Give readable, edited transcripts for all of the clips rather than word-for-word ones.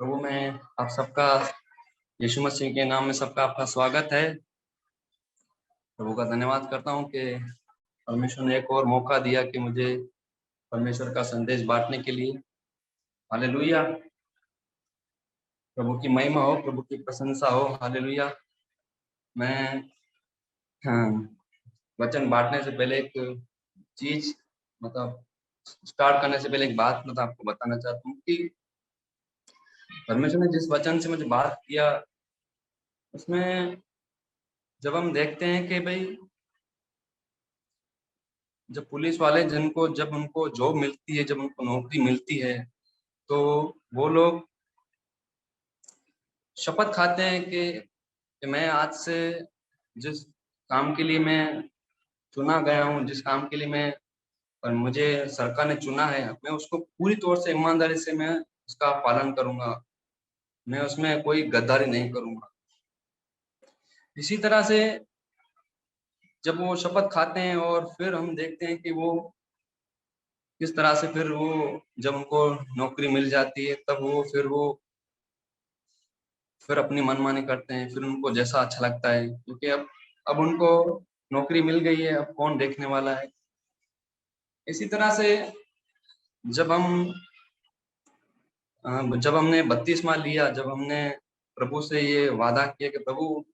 प्रभु में आप सबका यीशु मसीह के नाम में सबका आपका स्वागत है। प्रभु का धन्यवाद करता हूँ कि परमेश्वर ने एक और मौका दिया कि मुझे परमेश्वर का संदेश बांटने के लिए। हालेलुया। प्रभु की महिमा हो, प्रभु की प्रशंसा हो। हालेलुया। मैं वचन बांटने से पहले एक चीज मतलब स्टार्ट करने से पहले एक बात आपको बताना चाहता हूँ कि परमेश्वर ने जिस वचन से मुझे बात किया उसमें जब हम देखते हैं कि भाई जब पुलिस वाले जब उनको जॉब मिलती है, जब उनको नौकरी मिलती है, तो वो लोग शपथ खाते हैं कि मैं आज से जिस काम के लिए मैं चुना गया हूँ, जिस काम के लिए और मुझे सरकार ने चुना है, मैं उसको पूरी तौर से ईमानदारी से मैं उसका पालन करूंगा। मैं उसमें कोई गद्दारी नहीं करूंगा। इसी तरह से जब वो शपथ खाते हैं और फिर हम देखते हैं कि वो किस तरह से फिर वो जब उनको नौकरी मिल जाती है तब वो फिर अपनी मनमानी करते हैं, फिर उनको जैसा अच्छा लगता है, क्योंकि अब उनको नौकरी मिल गई है, अब कौन देखने वाला है। इसी तरह से जब हमने बपतिस्मा लिया, जब हमने प्रभु से ये वादा किया कि प्रभु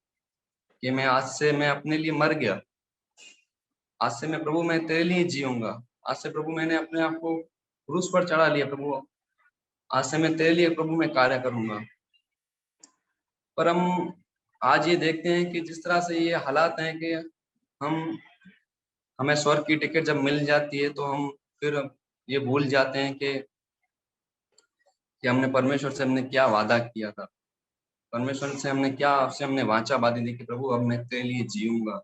कि मैं आज से मैं अपने लिए मर गया, आज से मैं प्रभु मैं तेरे लिए जीऊंगा, आज से प्रभु मैंने अपने आप को क्रूस पर चढ़ा लिया, प्रभु आज से मैं तेरे लिए प्रभु मैं कार्य करूंगा। पर हम आज ये देखते हैं कि जिस तरह से ये हालात हैं कि हम हमें स्वर्ग की टिकट जब मिल जाती है तो हम फिर ये भूल जाते हैं कि हमने परमेश्वर से हमने क्या वादा किया था, परमेश्वर से हमने वाचा बांधी थी कि प्रभु अब मैं तेरे लिए जीऊंगा,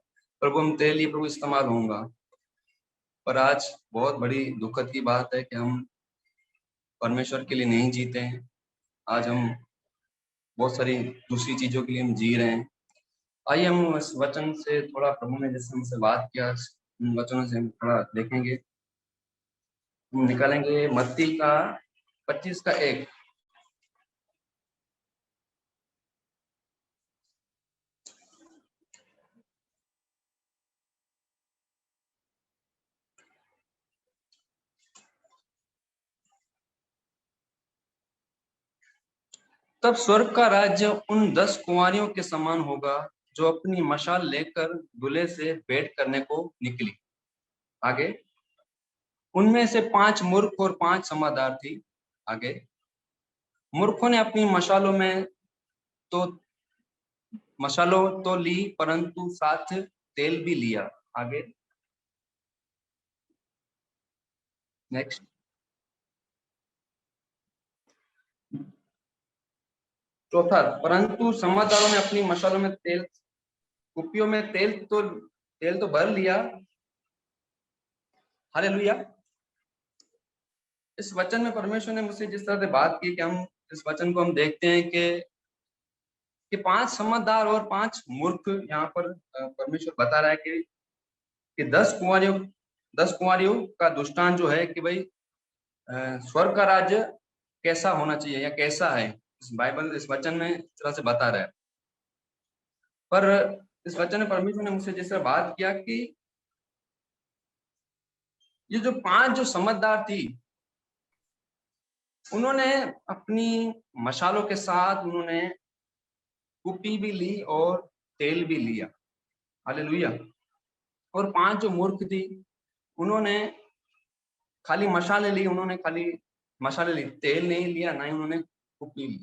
प्रभु हम तेरे लिए प्रभु इस्तेमाल होऊंगा। पर आज बहुत बड़ी दुखद की बात है कि हम परमेश्वर के लिए नहीं जीते हैं। आज हम बहुत सारी दूसरी चीजों के लिए हम जी रहे हैं। आइए हम इस वचन से थोड़ा, प्रभु ने जैसे हमसे बात किया, उन वचनों से हम थोड़ा देखेंगे। हम निकालेंगे मत्ती का 25 का 1। तब स्वर्ग का राज्य उन 10 कुंवारियों के समान होगा जो अपनी मशाल लेकर दूल्हे से भेंट करने को निकली। आगे, उनमें से 5 मूर्ख और 5 समझदार थी। आगे, मूर्खों ने अपनी तो मशालों तो ली, परंतु साथ तेल भी लिया। आगे, नेक्स्ट। चौथा, परंतु समझदारों ने अपनी मशालों में कुपियों में तेल तो भर लिया। हालेलुया। इस वचन में परमेश्वर ने मुझसे जिस तरह से बात की कि हम इस वचन को हम देखते हैं कि 5 समझदार और 5 मूर्ख यहाँ पर परमेश्वर बता रहा है कि 10 कुंवारियों का दृष्टांत जो है कि भाई स्वर्ग का राज्य कैसा होना चाहिए या कैसा है, इस वचन में इस तरह से बता रहा है। पर इस वचन में परमेश्वर ने मुझसे जिस तरह बात किया कि ये जो 5 जो समझदार थी, उन्होंने अपनी मशालों के साथ उन्होंने कुपी भी ली और तेल भी लिया। हालेलुया। और 5 जो मूर्ख थी, उन्होंने खाली मशाले ली, उन्होंने खाली मशाले ली, तेल नहीं लिया, ना ही उन्होंने कुपी ली।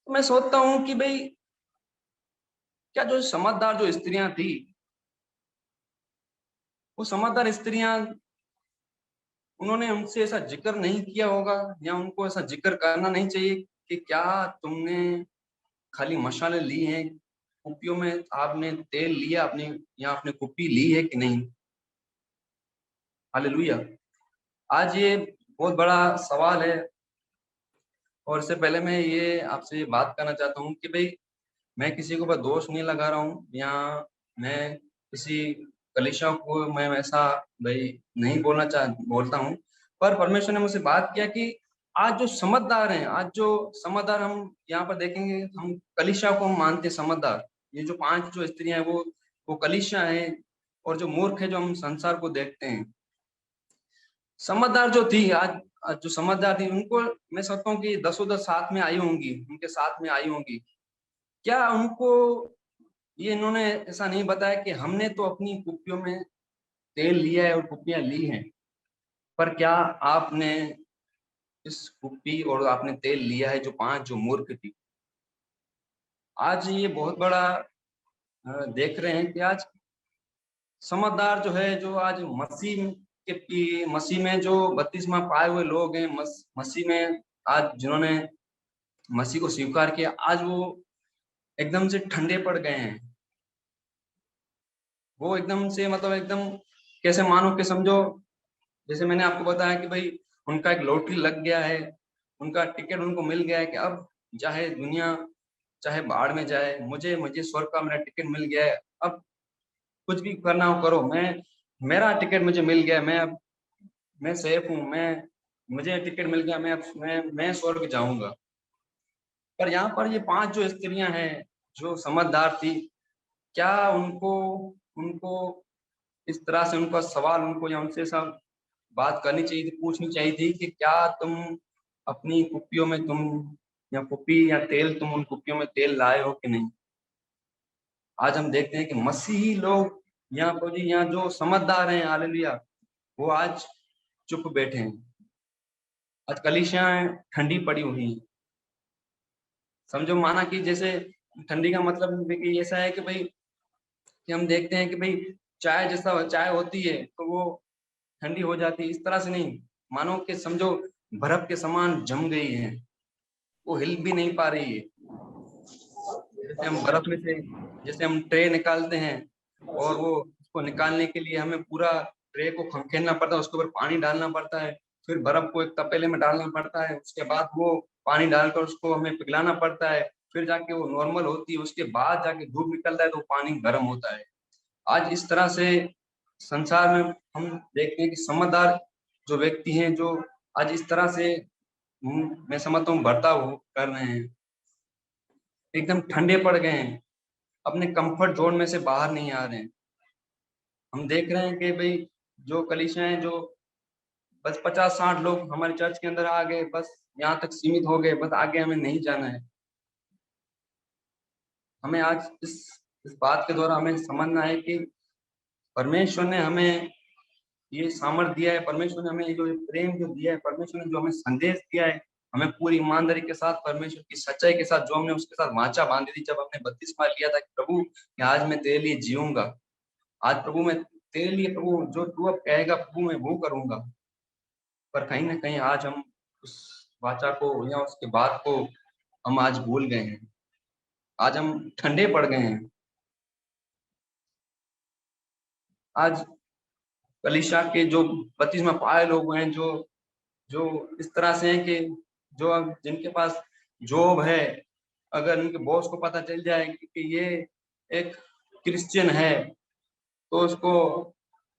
तो मैं सोचता हूं कि भाई क्या जो समझदार जो स्त्रियां थी, वो समझदार स्त्रियां, उन्होंने उनसे ऐसा जिक्र नहीं किया होगा या उनको ऐसा जिक्र करना नहीं चाहिए कि क्या तुमने खाली मसाले ली हैं, कुपियों में आपने तेल लिया, आपने या आपने कुपी ली है कि नहीं। हालेलुया। आज ये बहुत बड़ा सवाल है और इससे पहले मैं ये आपसे बात करना चाहता हूँ कि भाई मैं किसी के ऊपर दोष नहीं लगा रहा हूँ या मैं किसी कलीसिया को मैं ऐसा भाई नहीं बोलता हूँ। पर परमेश्वर ने मुझसे बात किया कि आज जो समझदार हैं, आज जो समझदार, हम यहाँ पर देखेंगे, हम कलीसिया को हम मानते हैं समझदार। ये जो 5 जो स्त्रियां हैं वो कलीसिया है। और जो मूर्ख है जो हम संसार को देखते हैं। समझदार जो थी, आज जो समझदार थी उनको मैं सोचता हूँ कि 10 साथ में आई होंगी, उनके साथ में आई होंगी। क्या उनको ये इन्होंने ऐसा नहीं बताया कि हमने तो अपनी कुप्पियों में तेल लिया है और कुप्पियां ली हैं, पर क्या आपने इस कुप्पी और आपने तेल लिया है जो 5 जो मूर्ख थी। आज ये बहुत बड़ा देख रहे हैं कि आज समझदार जो है, जो आज मसीह में जो बपतिस्मा पाए हुए लोग हैं, मसीह में आज जिन्होंने मसीह को स्वीकार किया, आज वो एकदम से ठंडे पड़ गए हैं। वो एकदम से मतलब एकदम कैसे मानो कि समझो, जैसे मैंने आपको बताया कि भाई उनका एक लॉटरी लग गया है, उनका टिकट उनको मिल गया है कि अब चाहे दुनिया चाहे बाढ़ में जाए, मुझे मुझे स्वर्ग का मेरा टिकट मिल गया है। अब कुछ भी करना हो करो, मेरा टिकट मुझे मिल गया, मैं सेफ हूँ, मुझे टिकट मिल गया, मैं स्वर्ग जाऊंगा। पर यहाँ पर ये 5 जो स्त्रियां हैं जो समझदार थी, क्या उनको उनको इस तरह से उनका सवाल उनको या उनसे सब बात करनी चाहिए थी, पूछनी चाहिए थी कि क्या तुम अपनी कुप्पियों में तुम या कुप्पी या तेल, तुम उन कुप्पियों में तेल लाए हो कि नहीं। आज हम देखते हैं कि मसीही लोग यहाँ पर जी, यहाँ जो समझदार हैं, हालेलुया, वो आज चुप बैठे हैं। आज कलीसियां ठंडी पड़ी हुई हैं। समझो, माना कि जैसे ठंडी का मतलब कि ऐसा है कि भाई कि हम देखते हैं कि भाई चाय जैसा चाय होती है तो वो ठंडी हो जाती है, इस तरह से नहीं। मानो कि समझो बर्फ के समान जम गई है, वो हिल भी नहीं पा रही है। जैसे हम बर्फ में से जैसे हम ट्रे निकालते हैं और वो उसको निकालने के लिए हमें पूरा ट्रे को खंखेलना पड़ता है, उसके ऊपर पानी डालना पड़ता है, फिर बर्फ को एक तपेले में डालना पड़ता है, उसके बाद वो पानी डालकर उसको हमें पिघलाना पड़ता है, फिर जाके वो नॉर्मल होती है, उसके बाद जाके धूप निकलता है तो पानी गर्म होता है। आज इस तरह से संसार में हम देखते हैं कि समझदार जो व्यक्ति हैं, जो आज इस तरह से मैं समझता हूँ बर्ताव कर रहे हैं, एकदम ठंडे पड़ गए हैं, अपने कंफर्ट जोन में से बाहर नहीं आ रहे हैं। हम देख रहे हैं कि भाई जो कलीसियां हैं, जो बस 50-60 लोग हमारे चर्च के अंदर आ गए, बस यहाँ तक सीमित हो गए, बस आगे हमें नहीं जाना है। हमें आज इस बात के द्वारा हमें समझना है कि परमेश्वर ने हमें ये सामर्थ्य दिया है, परमेश्वर ने हमें जो प्रेम जो दिया है, परमेश्वर ने जो हमें संदेश दिया है, हमें पूरी ईमानदारी के साथ, परमेश्वर की सच्चाई के साथ, जो हमने उसके साथ वाचा बांधी थी जब हमने बपतिस्मा लिया था कि प्रभु कि आज मैं तेरे लिए जीऊंगा, आज प्रभु मैं तेरे लिए, प्रभु जो तू अब कहेगा प्रभु मैं वो करूंगा। पर कहीं ना कहीं आज हम उस वाचा को या उसके बात को हम आज भूल गए हैं, आज हम ठंडे पड़ गए हैं। आज कलीसिया के जो बपतिस्मा पाए लोग हैं, जो जो इस तरह से हैं कि जो अब जिनके पास जॉब है, अगर उनके बॉस को पता चल जाए कि ये एक क्रिश्चियन है, तो उसको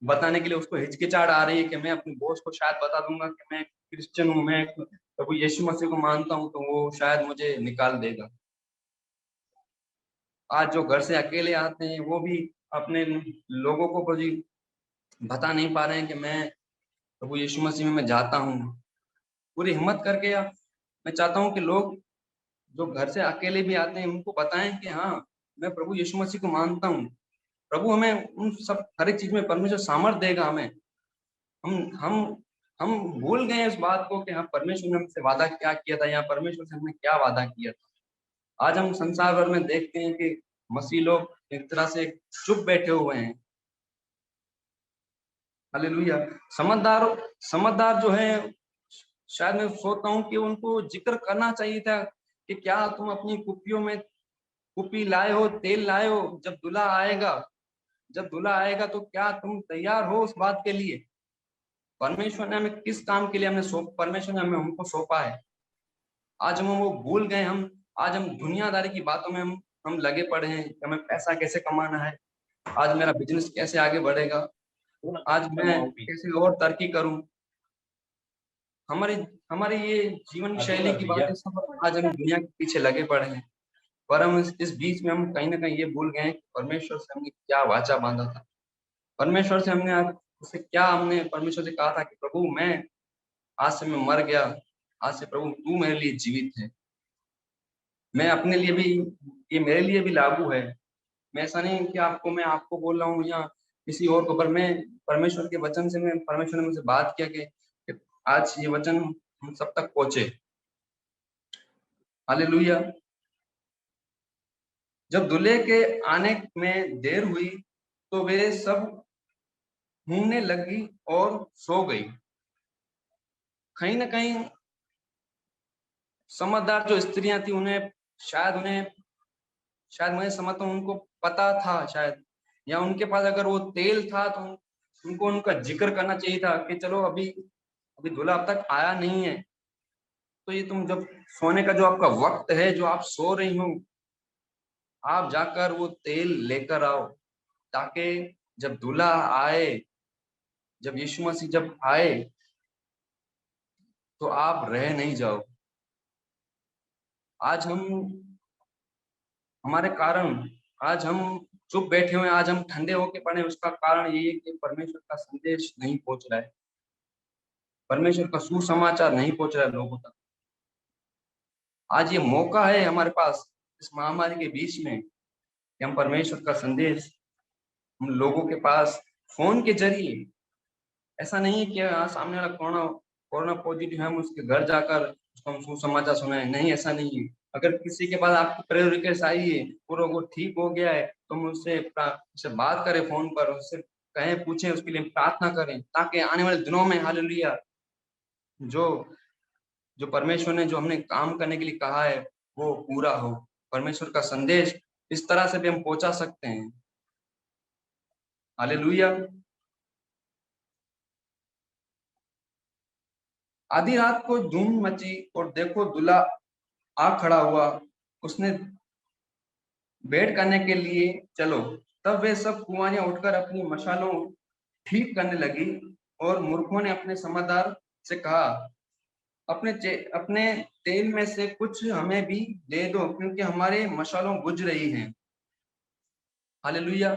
बताने के लिए उसको हिचकिचाहट आ रही है कि मैं अपने बॉस को शायद बता दूंगा कि मैं क्रिश्चियन हूँ, मैं प्रभु यीशु मसीह को मानता हूँ, तो वो शायद मुझे निकाल देगा। आज जो घर से अकेले आते हैं वो भी अपने लोगों को जी बता नहीं पा रहे हैं कि मैं प्रभु यीशु मसीह में मैं जाता हूँ। पूरी हिम्मत करके या मैं चाहता हूँ कि लोग जो घर से अकेले भी आते हैं उनको बताएं कि हाँ, मैं प्रभु यीशु मसीह को मानता हूँ। प्रभु हमें उन सब हर एक चीज में परमेश्वर सामर्थ देगा हमें। हम हम हम भूल गए इस बात को कि हाँ, परमेश्वर ने हमसे वादा क्या किया था या परमेश्वर से हमने क्या वादा किया था। आज हम संसार भर में देखते हैं कि मसीह लोग एक तरह से चुप बैठे हुए हैं। हालेलुया। समझदार समझदार जो है, शायद मैं सोचता हूँ कि उनको जिक्र करना चाहिए था कि क्या तुम अपनी कुप्पियों में कुप्पी लाए हो, तेल लाए हो, जब दूल्हा आएगा तो क्या तुम तैयार हो उस बात के लिए। परमेश्वर ने हमें किस काम के लिए परमेश्वर ने हमें हमको सौंपा है। आज हम वो भूल गए। आज हम दुनियादारी की बातों में हम लगे पड़े हैं कि हमें पैसा कैसे कमाना है, आज मेरा बिजनेस कैसे आगे बढ़ेगा, आज मैं कैसे और तरक्की करूं। हमारे हमारे ये जीवन शैली की बातें सब आज हम दुनिया के पीछे लगे पड़े हैं, पर हम इस बीच में हम कहीं ना कहीं ये भूल गए हैं कि परमेश्वर से हमने क्या वाचा बांधा था। परमेश्वर से हमने उससे क्या हमने परमेश्वर से कहा था कि प्रभु मैं आज से मैं मर गया, आज से प्रभु तू मेरे लिए जीवित है। मैं अपने लिए भी, ये मेरे लिए भी लागू है। मैं ऐसा नहीं कि मैं आपको बोल रहा हूँ या किसी और को, पर मैं परमेश्वर के वचन से, मैं परमेश्वर ने मुझसे बात किया कि आज ये वचन हम सब तक पहुंचे। हालेलुया। जब दूल्हे के आने में देर हुई तो वे सब घूमने लगी और सो गई। कहीं ना कहीं समझदार जो स्त्रियां थी उन्हें शायद मैं समझता हूँ उनको पता था शायद, या उनके पास अगर वो तेल था तो उनको उनका जिक्र करना चाहिए था कि चलो अभी अभी दूल्हा अब तक आया नहीं है, तो ये तुम जब सोने का जो आपका वक्त है, जो आप सो रही हो, आप जाकर वो तेल लेकर आओ, ताकि जब दूल्हा आए, जब यीशु मसीह जब आए तो आप रह नहीं जाओ। आज हम हमारे कारण आज हम चुप बैठे हुए, आज हम ठंडे होके पड़े, उसका कारण ये है कि परमेश्वर का संदेश नहीं पहुंच रहा है, परमेश्वर का सुसमाचार नहीं पहुंच रहा है लोगों तक। आज ये मौका है हमारे पास इस महामारी के बीच में कि हम परमेश्वर का संदेश हम लोगों के पास फोन के जरिए, ऐसा नहीं है कि हाँ सामने वाला कोरोना कोरोना पॉजिटिव है हम उसके घर जाकर उसको हम सुसमाचार सुनाए, नहीं ऐसा नहीं है। अगर किसी के पास आपकी प्रेयर रिक्वेस्ट आई है और वो ठीक हो गया है तो हम उससे बात करें फोन पर, उससे कहें, पूछें, उसके लिए प्रार्थना करें, ताकि आने वाले दिनों में हालेलुया जो जो परमेश्वर ने जो हमने काम करने के लिए कहा है वो पूरा हो। परमेश्वर का संदेश इस तरह से भी हम पहुंचा सकते हैं। हालेलुया। आधी रात को धूम मची और देखो दूल्हा आ खड़ा हुआ, उसने भेंट करने के लिए चलो। तब वे सब कुंवारियां उठकर अपनी मशालों ठीक करने लगी, और मूर्खों ने अपने समझदार से कहा अपने तेल में से कुछ हमें भी दे दो, क्योंकि हमारे मशालों बुझ रही हैं। हालेलुया।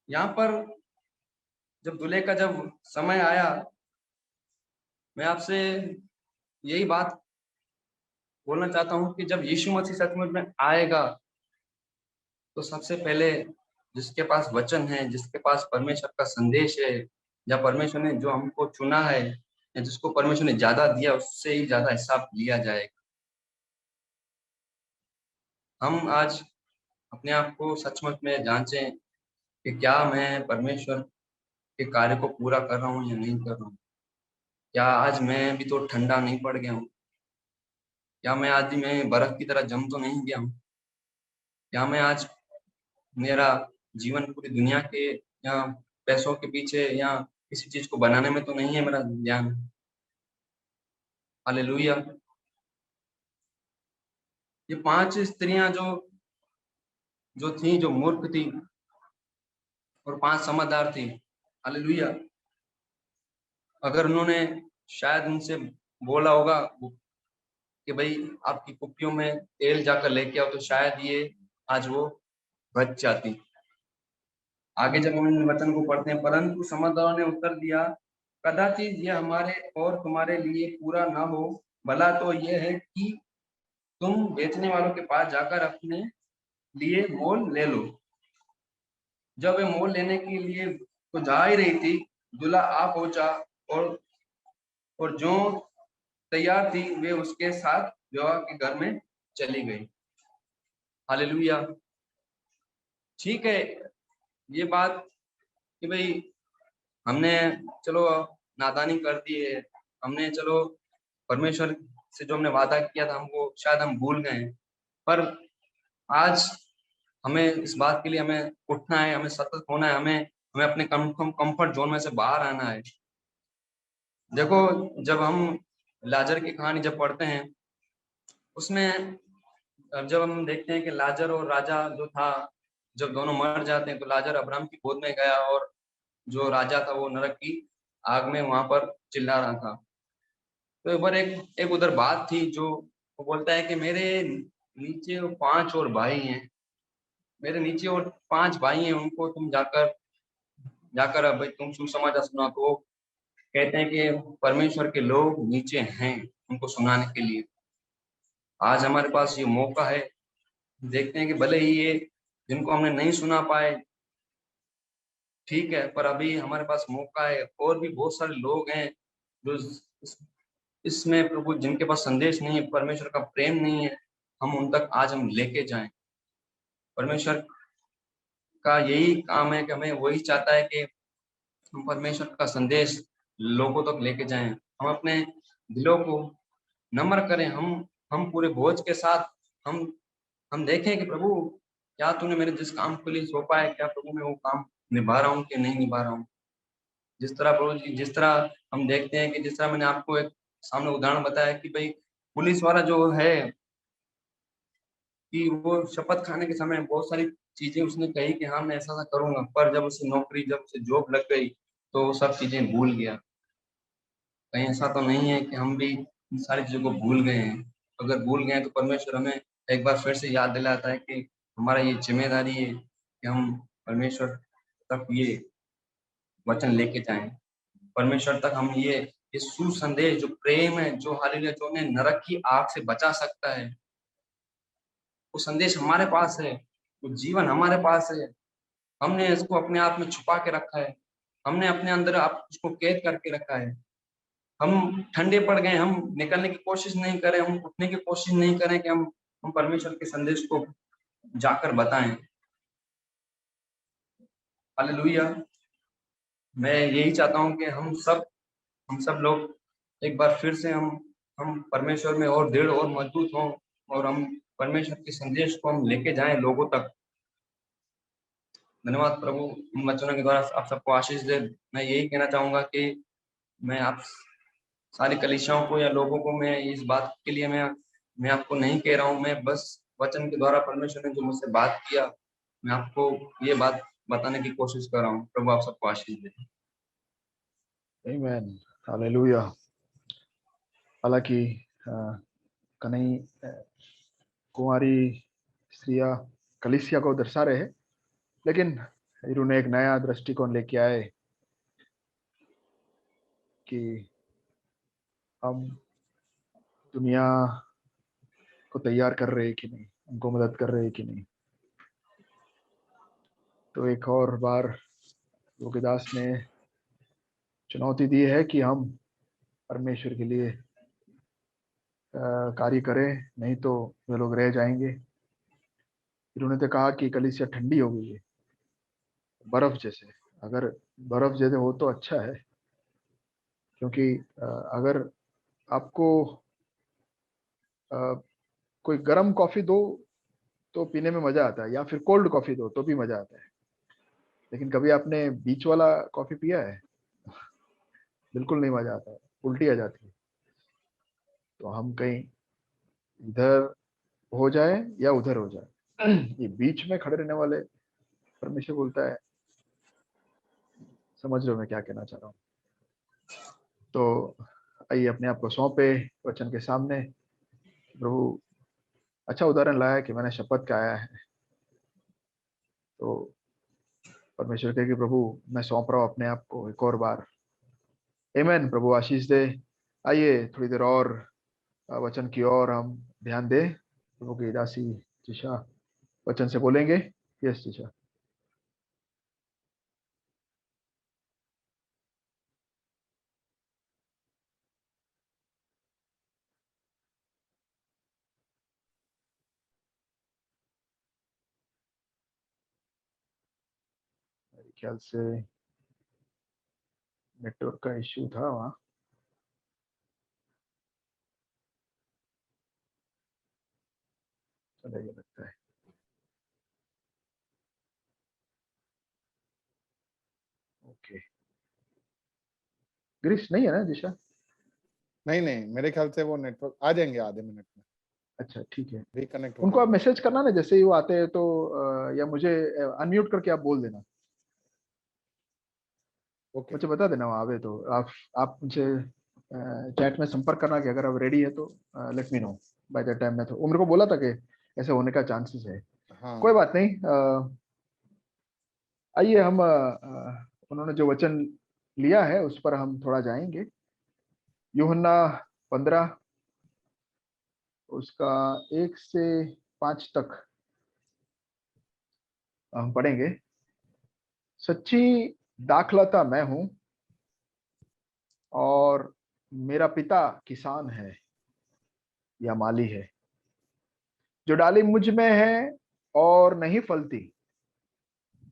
यहाँ पर जब दूल्हे का जब समय आया, मैं आपसे यही बात बोलना चाहता हूँ कि जब यीशु मसीह सचमुच में आएगा तो सबसे पहले जिसके पास वचन है, जिसके पास परमेश्वर का संदेश है, या परमेश्वर ने जो हमको चुना है, या जिसको परमेश्वर ने ज्यादा दिया, उससे ही ज्यादा हिसाब लिया जाएगा। हम आज अपने आप को सचमुच में जांचें कि क्या मैं परमेश्वर के कार्य को पूरा कर रहा हूँ या नहीं कर रहा हूँ। क्या आज मैं भी तो ठंडा नहीं पड़ गया हूँ? क्या मैं आज भी मैं बर्फ की तरह जम तो नहीं गया हूँ? क्या मैं आज मेरा जीवन पूरी दुनिया के या पैसों के पीछे या किसी चीज को बनाने में तो नहीं है मेरा ध्यान? हालेलुया। ये 5 स्त्रियां जो जो थी, जो मूर्ख थी, और 5 समझदार थी। हालेलुया। अगर उन्होंने शायद उनसे बोला होगा कि भाई आपकी कुप्पियों में तेल जाकर लेके आओ, तो शायद ये आज वो बच जाती। आगे जब हम इन वचन को पढ़ते हैं, परंतु समझदारों ने उत्तर दिया, कदाचित ये हमारे और तुम्हारे लिए पूरा ना हो, भला तो यह है कि तुम बेचने वालों के पास जाकर अपने लिए मोल ले लो। जब वे मोल लेने के लिए तो जा ही रही थी, दूल्हा आ पहुंचा, और और जो तैयार थी वे उसके साथ विवाह के घर में चली गई। हालेलुया। ठीक है, ये बात कि भाई हमने चलो नादानी कर दी है, हमने चलो परमेश्वर से जो हमने वादा किया था हमको शायद हम भूल गए हैं, पर आज हमें इस बात के लिए हमें उठना है, हमें सतर्क होना है, हमें हमें अपने कंफर्ट जोन में से बाहर आना है। देखो, जब हम लाजर की कहानी जब पढ़ते हैं, उसमें जब हम देखते हैं कि लाजर और राजा जो था, जब दोनों मर जाते हैं तो लाजर अब्राहम की गोद में गया, और जो राजा था वो नरक की आग में वहां पर चिल्ला रहा था। तो एक बार एक उधर बात थी, जो वो बोलता है कि मेरे नीचे 5 और भाई हैं, मेरे नीचे और 5 भाई हैं, उनको तुम जाकर जाकर अब भाई तुम सुसमाचार सुना। तो वो कहते हैं कि परमेश्वर के लोग नीचे हैं उनको सुनाने के लिए। आज हमारे पास ये मौका है, देखते हैं कि भले ही ये जिनको हमने नहीं सुना पाए, ठीक है, पर अभी हमारे पास मौका है। और भी बहुत सारे लोग हैं जो इसमें प्रभु जिनके पास संदेश नहीं है, परमेश्वर का प्रेम नहीं है, हम उन तक आज हम लेके जाएं। परमेश्वर का यही काम है कि हमें वही चाहता है कि हम परमेश्वर का संदेश लोगों तक लेके जाएं। हम अपने दिलों को नम्र करें, हम पूरे बोझ के साथ हम देखें कि प्रभु क्या तूने मेरे जिस काम के लिए सौंपा है, क्या प्रभु मैं वो काम निभा रहा हूँ कि नहीं निभा रहा हूँ। जिस तरह प्रभु जी, जिस तरह हम देखते हैं कि जिस तरह मैंने आपको एक सामने उदाहरण बताया कि भाई पुलिस वाला जो है कि वो शपथ खाने के समय बहुत सारी चीजें उसने कही कि हाँ मैं ऐसा ऐसा करूंगा, पर जब उसे नौकरी, जब उसे जॉब लग गई तो वो सब चीजें भूल गया। कहीं ऐसा तो नहीं है कि हम भी इन सारी चीजों को भूल गए हैं? अगर भूल गए हैं तो परमेश्वर हमें एक बार फिर से याद दिलाता है कि हमारा ये जिम्मेदारी है कि हम परमेश्वर तक ये वचन लेके जाएं। परमेश्वर तक हम ये सुसंदेश जो प्रेम है, जो हालेलुया, जो उन्हें नरक की आग से बचा सकता है, वो संदेश हमारे पास है, वो जीवन हमारे पास है। हमने इसको अपने आप में छुपा के रखा है, हमने अपने अंदर आप उसको कैद करके रखा है। हम ठंडे पड़ गए, हम निकलने की कोशिश नहीं करें, हम उठने की कोशिश नहीं करें कि हम परमेश्वर के संदेश को जाकर बताएं। हालेलुया। मैं यही चाहता हूं कि हम सब लोग एक बार फिर से हम परमेश्वर में और दृढ़ और मजबूत हों, और हम परमेश्वर के संदेश को हम लेके जाएं लोगों तक। धन्यवाद प्रभु इन वचनों के द्वारा आप सबको आशीष दे। मैं यही कहना चाहूंगा कि मैं आप सारी कलीसियाओं को या लोगों को मैं इस बात के लिए मैं आपको नहीं कह रहा हूँ, मैं बस वचन के द्वारा परमेश्वर ने जो मुझसे बात किया, मैं आपको ये बात बताने की कोशिश कर रहा हूँ। प्रभु आप सबको आशीष दे। आमीन, हालेलुया। हालांकि कई कुंवारी स्त्रियां कलीसिया को दर्शा रहे हैं, लेकिन इन्होंने एक नया दृष्टिकोण लेके आए कि हम दुनिया को तैयार कर रहे हैं कि नहीं, उनको मदद कर रहे हैं कि नहीं। तो एक और बार योगदास ने चुनौती दी है कि हम परमेश्वर के लिए कार्य करें, नहीं तो वे लोग रह जाएंगे। इन्होंने तो कहा कि कलीसिया ठंडी हो गई है, बर्फ जैसे। अगर बर्फ जैसे हो तो अच्छा है, क्योंकि अगर आपको कोई गर्म कॉफी दो तो पीने में मजा आता है, या फिर कोल्ड कॉफी दो तो भी मजा आता है। लेकिन कभी आपने बीच वाला कॉफी पिया है? बिल्कुल नहीं मजा आता है, उल्टी आ जाती है। तो हम कहीं इधर हो जाए या उधर हो जाए, ये बीच में खड़े रहने वाले परमेश्वर बोलता है। समझ रहे हो मैं क्या कहना चाह रहा हूँ? तो आइए अपने आप को सौंपे वचन के सामने। प्रभु अच्छा उदाहरण लाया कि मैंने शपथ खाया है, तो परमेश्वर कहे कि प्रभु मैं सौंप रहा हूँ अपने आप को एक और बार। आमीन। प्रभु आशीष दे। आइए थोड़ी देर और वचन की ओर हम ध्यान दें। प्रभु की दासी जिशा वचन से बोलेंगे। यस जिशा। मेरे ख्याल से नेटवर्क का इश्यू था वहाँ। चलेगा लगता है। ओके, गिरीश नहीं है ना जिशा? नहीं नहीं, मेरे ख्याल से वो नेटवर्क आ जाएंगे आधे मिनट में। अच्छा ठीक है, रिकनेक्ट उनको आप मैसेज करना ना जैसे ही वो आते हैं, तो या मुझे अनम्यूट करके आप बोल देना। ओके, मुझे बता देना वहाँ आवे तो आप मुझे चैट में संपर्क करना कि अगर आप रेडी है तो let me know by that time. मैं तो मेरे को बोला था कि ऐसे होने का चांसेस है। हाँ कोई बात नहीं। आइए हम उन्होंने जो वचन लिया है उस पर हम थोड़ा जाएंगे। यूहन्ना 15 उसका 1 से 5 तक हम पढ़ेंगे। सच्ची दाखलता मैं हूं और मेरा पिता किसान है या माली है। जो डाली मुझ में है और नहीं फलती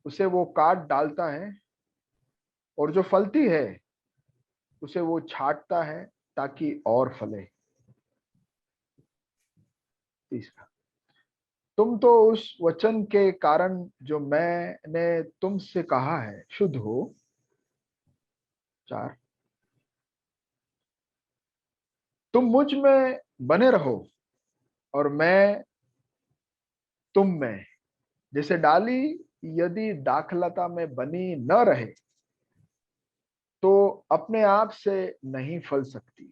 उसे वो काट डालता है, और जो फलती है उसे वो छांटता है ताकि और फले। तीसरा, तुम तो उस वचन के कारण जो मैंने तुमसे कहा है शुद्ध हो। 4, तुम मुझ में बने रहो और मैं तुम में। जैसे डाली यदि दाखलता में बनी न रहे तो अपने आप से नहीं फल सकती,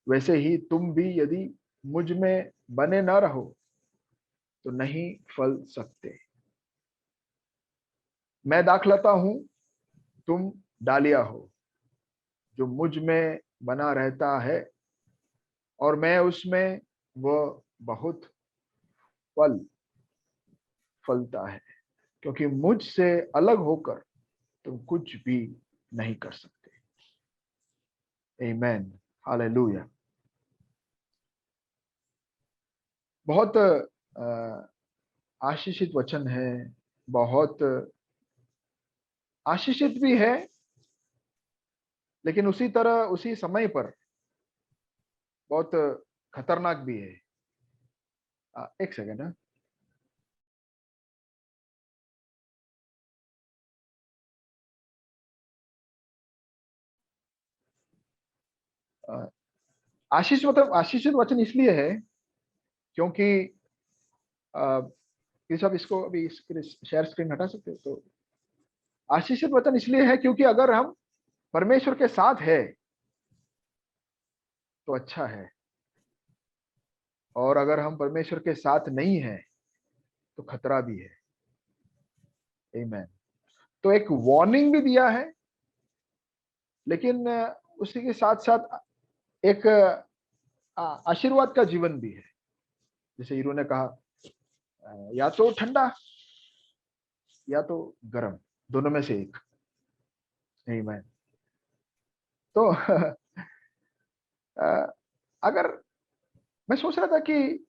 वैसे ही तुम भी यदि मुझ में बने न रहो तो नहीं फल सकते। मैं दाखलता हूं, तुम डालियां हो। जो मुझ में बना रहता है और मैं उसमें, वह बहुत फल फलता है, क्योंकि मुझसे अलग होकर तुम कुछ भी नहीं कर सकते। आमीन, हालेलुया। बहुत आशीषित वचन है, बहुत आशीषित भी है, लेकिन उसी तरह उसी समय पर बहुत खतरनाक भी है। एक सेकेंड है। आशीषित वचन इसलिए है क्योंकि आप इसको अभी शेयर स्क्रीन हटा सकते हो। तो आशीषित वचन इसलिए है क्योंकि अगर हम परमेश्वर के साथ है तो अच्छा है, और अगर हम परमेश्वर के साथ नहीं है तो खतरा भी है। आमीन। तो एक वार्निंग भी दिया है, लेकिन उसी के साथ साथ एक आशीर्वाद का जीवन भी है। जैसे हीरो ने कहा, या तो ठंडा या तो गर्म, दोनों में से एक। आमीन। तो अगर मैं सोच रहा था कि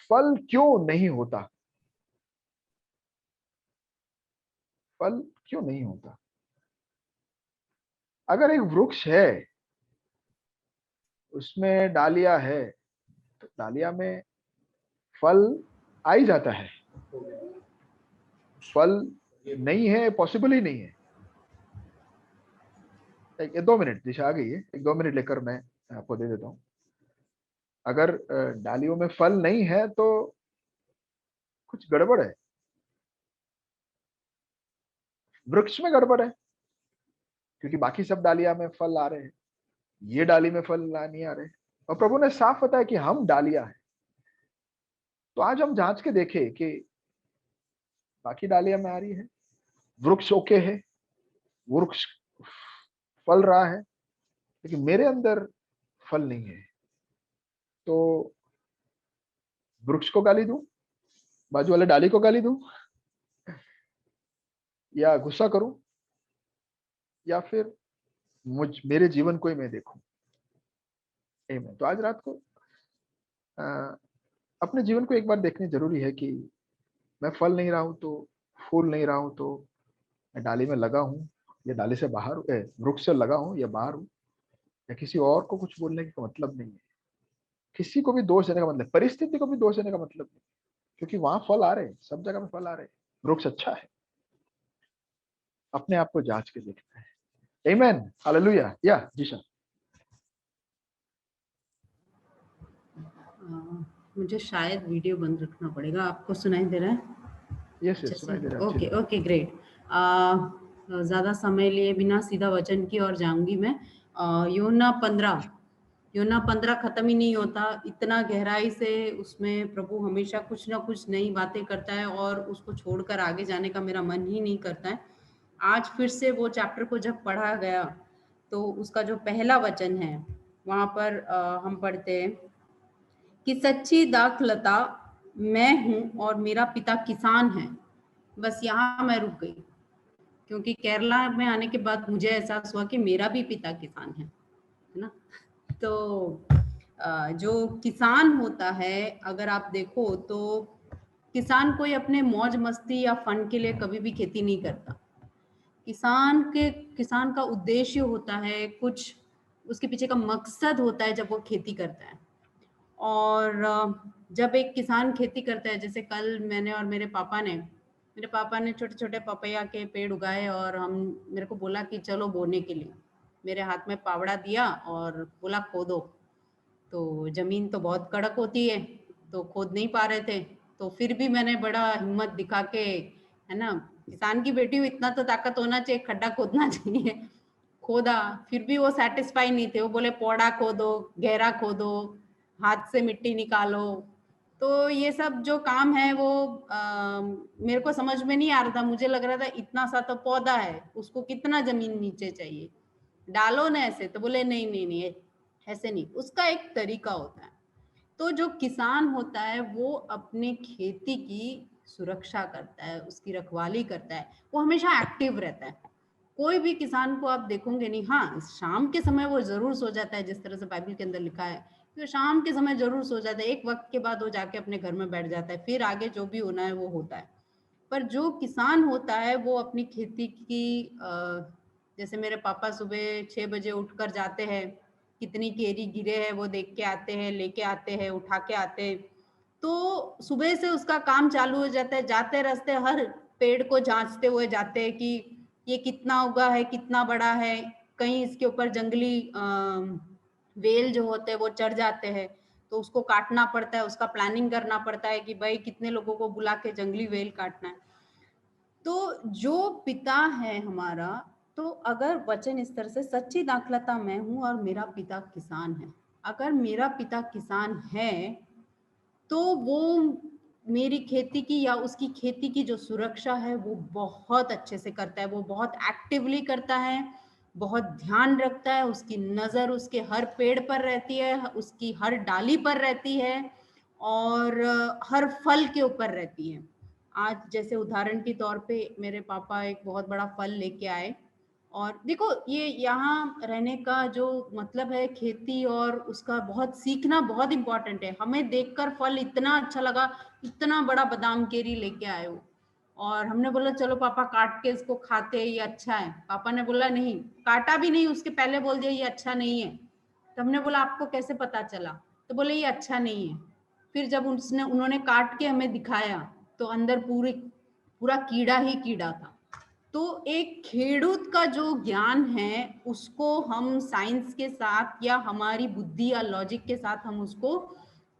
फल क्यों नहीं होता, फल क्यों नहीं होता। अगर एक वृक्ष है, उसमें डालियां है, तो डालिया में फल आ ही जाता है। फल नहीं है, पॉसिबल ही नहीं है। 2 मिनट, दिशा आ गई है, 1-2 मिनट लेकर मैं आपको दे देता हूं। अगर डालियों में फल नहीं है तो कुछ गड़बड़ है, वृक्ष में गड़बड़ है, क्योंकि बाकी सब डालियां में फल आ रहे हैं, ये डाली में फल नहीं आ रहे। और प्रभु ने साफ बताया कि हम डालियां हैं। तो आज हम जांच के देखें कि बाकी डालियां में आ रही है, वृक्ष ओके है, वृक्ष फल रहा है, लेकिन मेरे अंदर फल नहीं है। तो वृक्ष को गाली दूं, बाजू वाले डाली को गाली दूं, या गुस्सा करूं, या फिर मेरे जीवन को ही मैं देखूं। आमीन। तो आज रात को अपने जीवन को एक बार देखने जरूरी है कि मैं फल नहीं रहा हूं तो, फूल नहीं रहा हूं तो, मैं डाली में लगा हूं या डाली से बाहर, वृक्ष से लगा हूं या बाहर हूं। या किसी और को कुछ बोलने का मतलब नहीं है, किसी को भी दोष देने का मतलब, परिस्थिति को भी दोष देने का मतलब नहीं, क्योंकि वहां फल आ रहे हैं, सब जगह में फल आ रहे हैं, वृक्ष अच्छा है। अपने आप को जांच के देखना है। आमीन, हालेलुया। या जीशा, मुझे शायद वीडियो बंद रखना पड़ेगा। आपको सुनाई दे रहा है? यस यस, सुनाई दे रहा है। Okay okay, great. ज़्यादा समय लिए बिना सीधा वचन की ओर जाऊंगी मैं। योना 15 खत्म ही नहीं होता, इतना गहराई से उसमें प्रभु हमेशा कुछ ना कुछ नई बातें करता है और उसको छोड़कर आगे जाने का मेरा मन ही नहीं करता है। आज फिर से वो चैप्टर को जब पढ़ा गया तो उसका जो पहला वचन है वहां पर हम पढ़ते हैं कि सच्ची दाखलता मैं हूं और मेरा पिता किसान है। बस यहाँ मैं रुक गई, क्योंकि केरला में आने के बाद मुझे एहसास हुआ कि मेरा भी पिता किसान है ना। तो जो किसान होता है, अगर आप देखो तो किसान कोई अपने मौज मस्ती या फन के लिए कभी भी खेती नहीं करता। किसान का उद्देश्य होता है, कुछ उसके पीछे का मकसद होता है जब वो खेती करता है। और जब एक किसान खेती करता है, जैसे कल मैंने और मेरे पापा ने छोटे छोटे पपैया के पेड़ उगाए और मेरे को बोला कि चलो बोने के लिए। मेरे हाथ में पावड़ा दिया और बोला खोदो। तो जमीन तो बहुत कड़क होती है, तो खोद नहीं पा रहे थे। तो फिर भी मैंने बड़ा हिम्मत दिखा के, है ना, किसान की बेटी हूँ, इतना तो ताकत होना चाहिए, खड्डा खोदना चाहिए। खोदा, फिर भी वो सेटिस्फाई नहीं थे। वो बोले पौड़ा खोदो, गहरा खोदो, हाथ से मिट्टी निकालो। तो ये सब जो काम है वो मेरे को समझ में नहीं आ रहा था। मुझे लग रहा था इतना सा तो पौधा है, उसको कितना जमीन नीचे चाहिए, डालो ना ऐसे। तो बोले नहीं नहीं नहीं, ऐसे नहीं, उसका एक तरीका होता है। तो जो किसान होता है वो अपने खेती की सुरक्षा करता है, उसकी रखवाली करता है, वो हमेशा एक्टिव रहता है। कोई भी किसान को आप देखोगे नहीं, हाँ शाम के समय वो जरूर सो जाता है, जिस तरह से बाइबल के अंदर लिखा है कि शाम के समय जरूर सो जाता है। एक वक्त के बाद वो जाके अपने घर में बैठ जाता है, फिर आगे जो भी होना है वो होता है। पर जो किसान होता है वो अपनी खेती की जैसे मेरे पापा सुबह 6 बजे उठकर जाते हैं, कितनी केरी गिरे हैं वो देख के आते हैं, लेके आते हैं, उठा के आते हैं। तो सुबह से उसका काम चालू हो जाता है। जाते रास्ते हर पेड़ को जांचते हुए जाते हैं कि ये कितना उगा है, कितना बड़ा है। कहीं इसके ऊपर जंगली वेल जो होते हैं वो चढ़ जाते हैं, तो उसको काटना पड़ता है, उसका प्लानिंग करना पड़ता है कि भाई कितने लोगों को बुला के जंगली वेल काटना है। तो जो पिता है हमारा, तो अगर वचन इस तरह से सच्ची दाखलता मैं हूं और मेरा पिता किसान है, अगर मेरा पिता किसान है तो वो मेरी खेती की या उसकी खेती की जो सुरक्षा है वो बहुत अच्छे से करता है। वो बहुत एक्टिवली करता है, बहुत ध्यान रखता है, उसकी नजर उसके हर पेड़ पर रहती है, उसकी हर डाली पर रहती है और हर फल के ऊपर रहती है। आज जैसे उदाहरण के तौर पे मेरे पापा एक बहुत बड़ा फल लेके आए, और देखो ये यहाँ रहने का जो मतलब है खेती और उसका बहुत सीखना बहुत इंपॉर्टेंट है। हमें देखकर फल इतना अच्छा लगा, इतना बड़ा बादाम केरी लेके आए हो, और हमने बोला चलो पापा काट के इसको खाते हैं, ये अच्छा है। पापा ने बोला नहीं, काटा भी नहीं, उसके पहले बोल दिया ये अच्छा नहीं है। तो हमने बोला आपको कैसे पता चला? तो बोले ये अच्छा नहीं है। फिर जब उन्होंने काट के हमें दिखाया तो अंदर पूरा कीड़ा ही कीड़ा था। तो एक खेडूत का जो ज्ञान है उसको हम साइंस के साथ या हमारी बुद्धि या लॉजिक के साथ हम उसको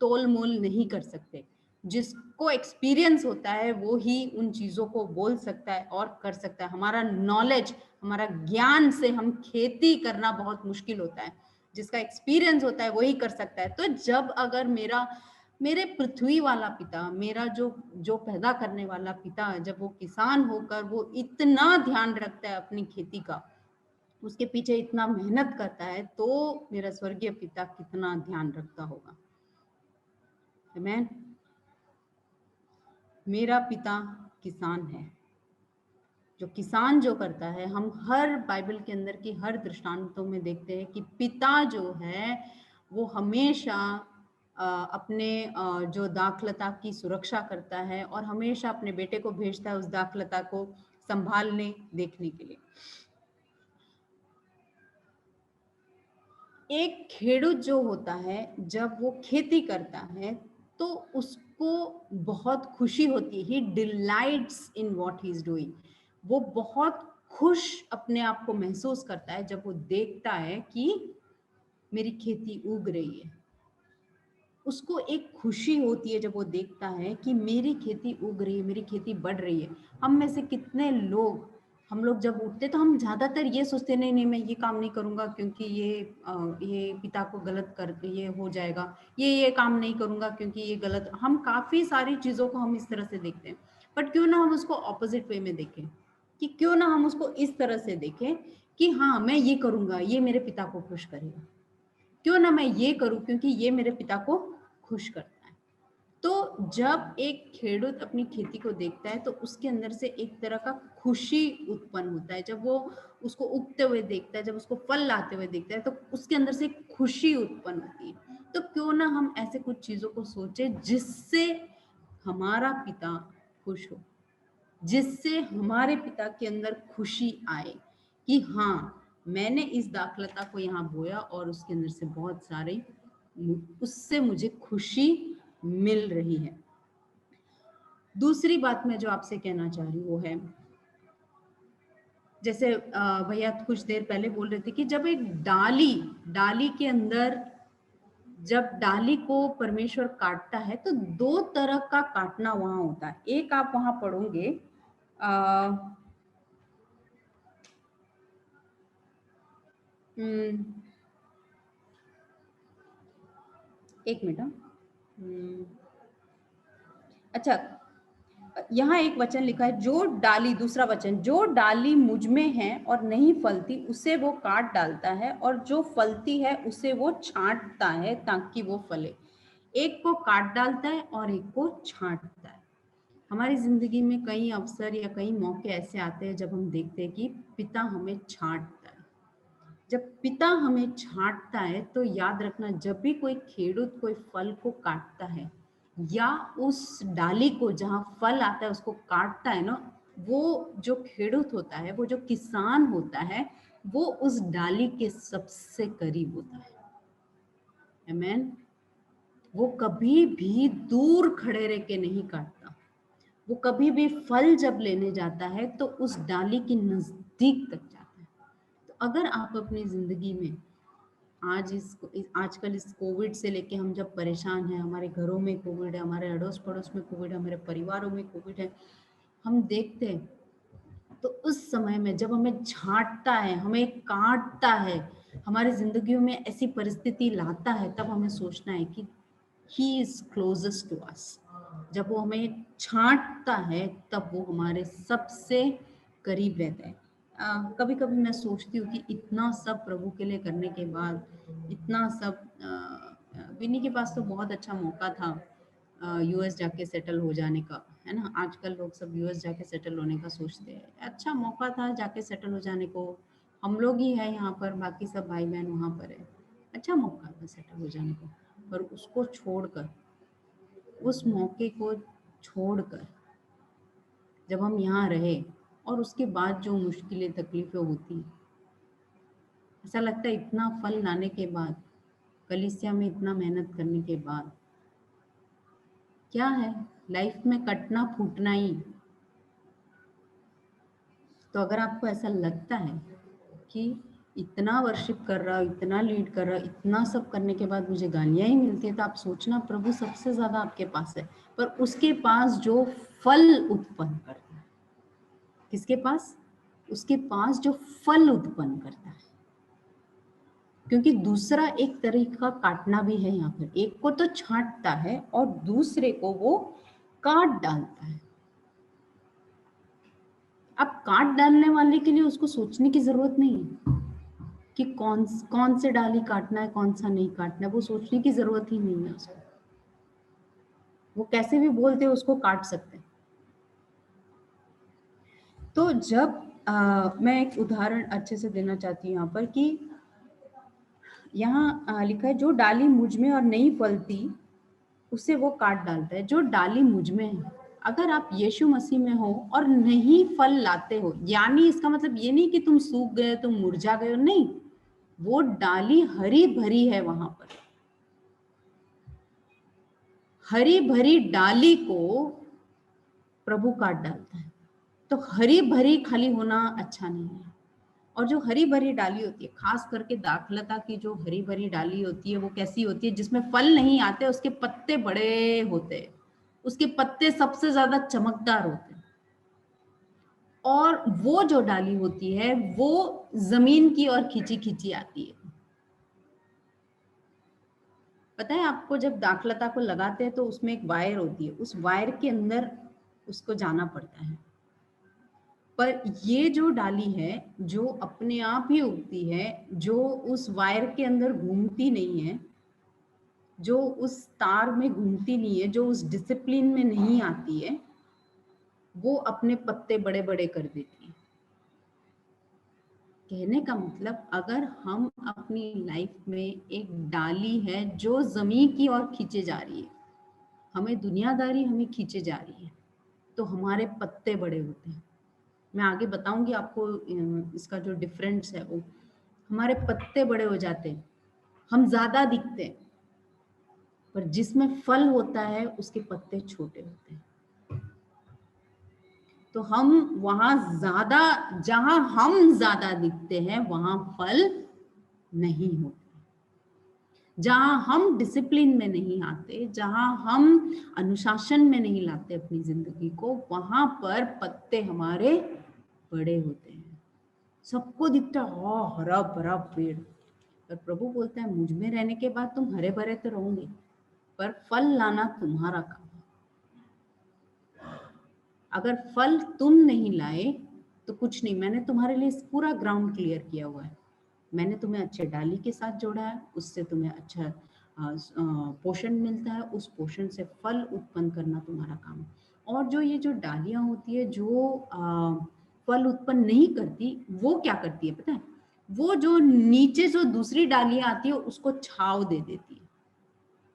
तोल मोल नहीं कर सकते। जिसको एक्सपीरियंस होता है वो ही उन चीजों को बोल सकता है और कर सकता है। हमारा नॉलेज, हमारा ज्ञान से हम खेती करना बहुत मुश्किल होता है। जिसका एक्सपीरियंस होता है वही कर सकता है। तो जब अगर मेरे पृथ्वी वाला पिता, मेरा जो पैदा करने वाला पिता, जब वो किसान होकर वो इतना ध्यान रखता है अपनी खेती का, उसके पीछे इतना मेहनत करता है, तो मेरा स्वर्गीय पिता कितना ध्यान रखता होगा। आमीन। मेरा पिता किसान है। जो किसान जो करता है, हम हर बाइबल के अंदर की हर दृष्टांतों में देखते हैं कि पिता जो है वो हमेशा अपने जो दाखलता की सुरक्षा करता है और हमेशा अपने बेटे को भेजता है उस दाखलता को संभालने, देखने के लिए। एक खेडूत जो होता है जब वो खेती करता है तो उसको बहुत खुशी होती है। He delights in what he is doing. वो बहुत खुश अपने आप को महसूस करता है जब वो देखता है कि मेरी खेती उग रही है। उसको एक खुशी होती है जब वो देखता है कि मेरी खेती उग रही है, मेरी खेती बढ़ रही है। हम में से कितने लोग हम लोग जब उठते तो हम ज्यादातर ये सोचते नहीं नहीं मैं ये काम नहीं करूंगा क्योंकि ये पिता को गलत कर ये हो जाएगा, ये काम नहीं करूंगा क्योंकि ये गलत। हम काफी सारी चीजों को हम इस तरह से देखते हैं, बट क्यों ना हम उसको ऑपोजिट वे में देखें, कि क्यों ना हम उसको इस तरह से देखें कि हाँ मैं ये करूंगा, ये मेरे पिता को खुश करेगा, क्यों ना मैं ये करूं क्योंकि ये मेरे पिता को खुश करता है। तो जब एक खेडूत अपनी खेती को देखता है तो उसके अंदर से एक तरह का खुशी उत्पन्न होता है। जब वो उसको उगते हुए देखता है, जब उसको फल लाते हुए देखता है, तो उसके अंदर से एक खुशी उत्पन्न होती है। तो क्यों ना हम ऐसे कुछ चीजों को सोचें जिससे हमारा पिता खुश हो, जिससे हमारे पिता के अंदर खुशी आए कि हाँ मैंने इस दाखलता को यहाँ बोया और उसके अंदर से बहुत सारे उससे मुझे खुशी मिल रही है। दूसरी बात मैं जो आपसे कहना चाह रही हूँ वो है, जैसे भैया कुछ देर पहले बोल रहे थे कि जब एक डाली के अंदर जब डाली को परमेश्वर काटता है तो दो तरह का काटना वहां होता है। एक आप वहां पढ़ोगे एक मिनट, अच्छा यहाँ एक वचन लिखा है, जो डाली, दूसरा वचन, जो डाली मुझ में है और नहीं फलती उसे वो काट डालता है, और जो फलती है उसे वो छांटता है ताकि वो फले। एक को काट डालता है और एक को छांटता है। हमारी जिंदगी में कई अवसर या कई मौके ऐसे आते हैं जब हम देखते हैं कि पिता हमें छांटता है। जब पिता हमें छांटता है तो याद रखना, जब भी कोई खेडूत कोई फल को काटता है या उस डाली को जहाँ फल आता है उसको काटता है ना, वो जो खेडूत होता है, वो जो किसान होता है, वो उस डाली के सबसे करीब होता है। आमीन। वो कभी भी दूर खड़े रह के नहीं काटता। वो कभी भी फल जब लेने जाता है तो उस डाली के नजदीक तक जाता है। तो अगर आप अपनी जिंदगी में आजकल इस कोविड से लेके हम जब परेशान हैं, हमारे घरों में कोविड है, हमारे अड़ोस पड़ोस में कोविड है, हमारे परिवारों में कोविड है, हम देखते हैं तो उस समय में जब हमें छांटता है, हमें काटता है, हमारी जिंदगियों में ऐसी परिस्थिति लाता है, तब हमें सोचना है कि He is closest to us। जब वो हमें छांटता है तब वो हमारे सबसे करीब रहता है। कभी कभी मैं सोचती हूँ कि इतना सब प्रभु के लिए करने के बाद, इतना सब विनी के पास तो बहुत अच्छा मौका था यूएस जाके सेटल हो जाने का, है ना। आजकल लोग सब यूएस जाके सेटल होने का सोचते हैं। अच्छा मौका था जाके सेटल हो जाने को। हम लोग ही है यहाँ पर, बाकी सब भाई बहन वहाँ पर है। अच्छा मौका था सेटल हो जाने को, पर उसको छोड़कर, उस मौके को छोड़कर जब हम यहाँ रहे और उसके बाद जो मुश्किलें तकलीफें होती, ऐसा लगता है इतना फल लाने के बाद, कलीसिया में इतना मेहनत करने के बाद, क्या है लाइफ में कटना फूटना ही। तो अगर आपको ऐसा लगता है कि इतना वर्शिप कर रहा, इतना लीड कर रहा, इतना सब करने के बाद मुझे गालियां ही मिलती है, तो आप सोचना प्रभु सबसे ज्यादा आपके पास है, पर उसके पास जो फल उत्पन्न करता है। किसके पास? उसके पास जो फल उत्पन्न करता है। क्योंकि दूसरा एक तरीका का काटना भी है यहाँ पर, एक को तो छांटता है और दूसरे को वो काट डालता है। अब काट डालने वाले के लिए उसको सोचने की जरूरत नहीं है कि कौन से डाली काटना है, कौन सा नहीं काटना है, वो सोचने की जरूरत ही नहीं है उसको। वो कैसे भी बोलते हैं उसको काट सकते हैं। तो जब मैं एक उदाहरण अच्छे से देना चाहती हूँ यहाँ पर कि यहाँ लिखा है, जो डाली मुझ में और नहीं फलती उसे वो काट डालता है। जो डाली मुझ में है, अगर आप यीशु मसीह में हो और नहीं फल लाते हो, यानी इसका मतलब ये नहीं कि तुम सूख गए, तुम मुरझा गए हो, नहीं, वो डाली हरी भरी है। वहां पर हरी भरी डाली को प्रभु काट डालता है। तो हरी भरी खाली होना अच्छा नहीं है। और जो हरी भरी डाली होती है, खास करके दाखलता की जो हरी भरी डाली होती है, वो कैसी होती है? जिसमें फल नहीं आते, उसके पत्ते बड़े होते हैं, उसके पत्ते सबसे ज्यादा चमकदार होते हैं। और वो जो डाली होती है वो जमीन की ओर खींची खींची आती है। पता है आपको, जब दाखलता को लगाते हैं तो उसमें एक वायर होती है, उस वायर के अंदर उसको जाना पड़ता है। पर ये जो डाली है जो अपने आप ही उगती है, जो उस वायर के अंदर घूमती नहीं है, जो उस तार में घूमती नहीं है, जो उस डिसिप्लिन में नहीं आती है, वो अपने पत्ते बड़े बड़े कर देती है। कहने का मतलब, अगर हम अपनी लाइफ में एक डाली है जो जमीन की ओर खींचे जा रही है, हमें दुनियादारी हमें खींचे जा रही है, तो हमारे पत्ते बड़े होते हैं। मैं आगे बताऊंगी आपको इसका जो डिफरेंस है, वो हमारे पत्ते बड़े हो जाते हैं, हम ज्यादा दिखते हैं। पर जिसमें फल होता है उसके पत्ते छोटे होते हैं। तो हम वहां ज्यादा, जहां हम ज्यादा दिखते हैं वहां फल नहीं होते। जहां हम डिसिप्लिन में नहीं आते, जहां हम अनुशासन में नहीं लाते अपनी जिंदगी को, वहां पर पत्ते हमारे बड़े होते हैं। सबको दिखता है हरा भरा पेड़, पर प्रभु बोलता है मुझ में रहने के बाद तुम हरे भरे तो रहोगे, पर फल लाना तुम्हारा काम है। अगर फल तुम नहीं लाए तो कुछ नहीं। मैंने तुम्हारे लिए पूरा ग्राउंड क्लियर किया हुआ है। मैंने तुम्हें अच्छे डाली के साथ जोड़ा है, उससे तुम्हें अच्छा पोषण मिलता है, उस पोषण से फल उत्पन्न करना तुम्हारा काम है। और जो ये जो डालियां होती है जो फल उत्पन्न नहीं करती, वो क्या करती है पता है? वो जो नीचे जो दूसरी डालियां आती है उसको छाव दे देती है,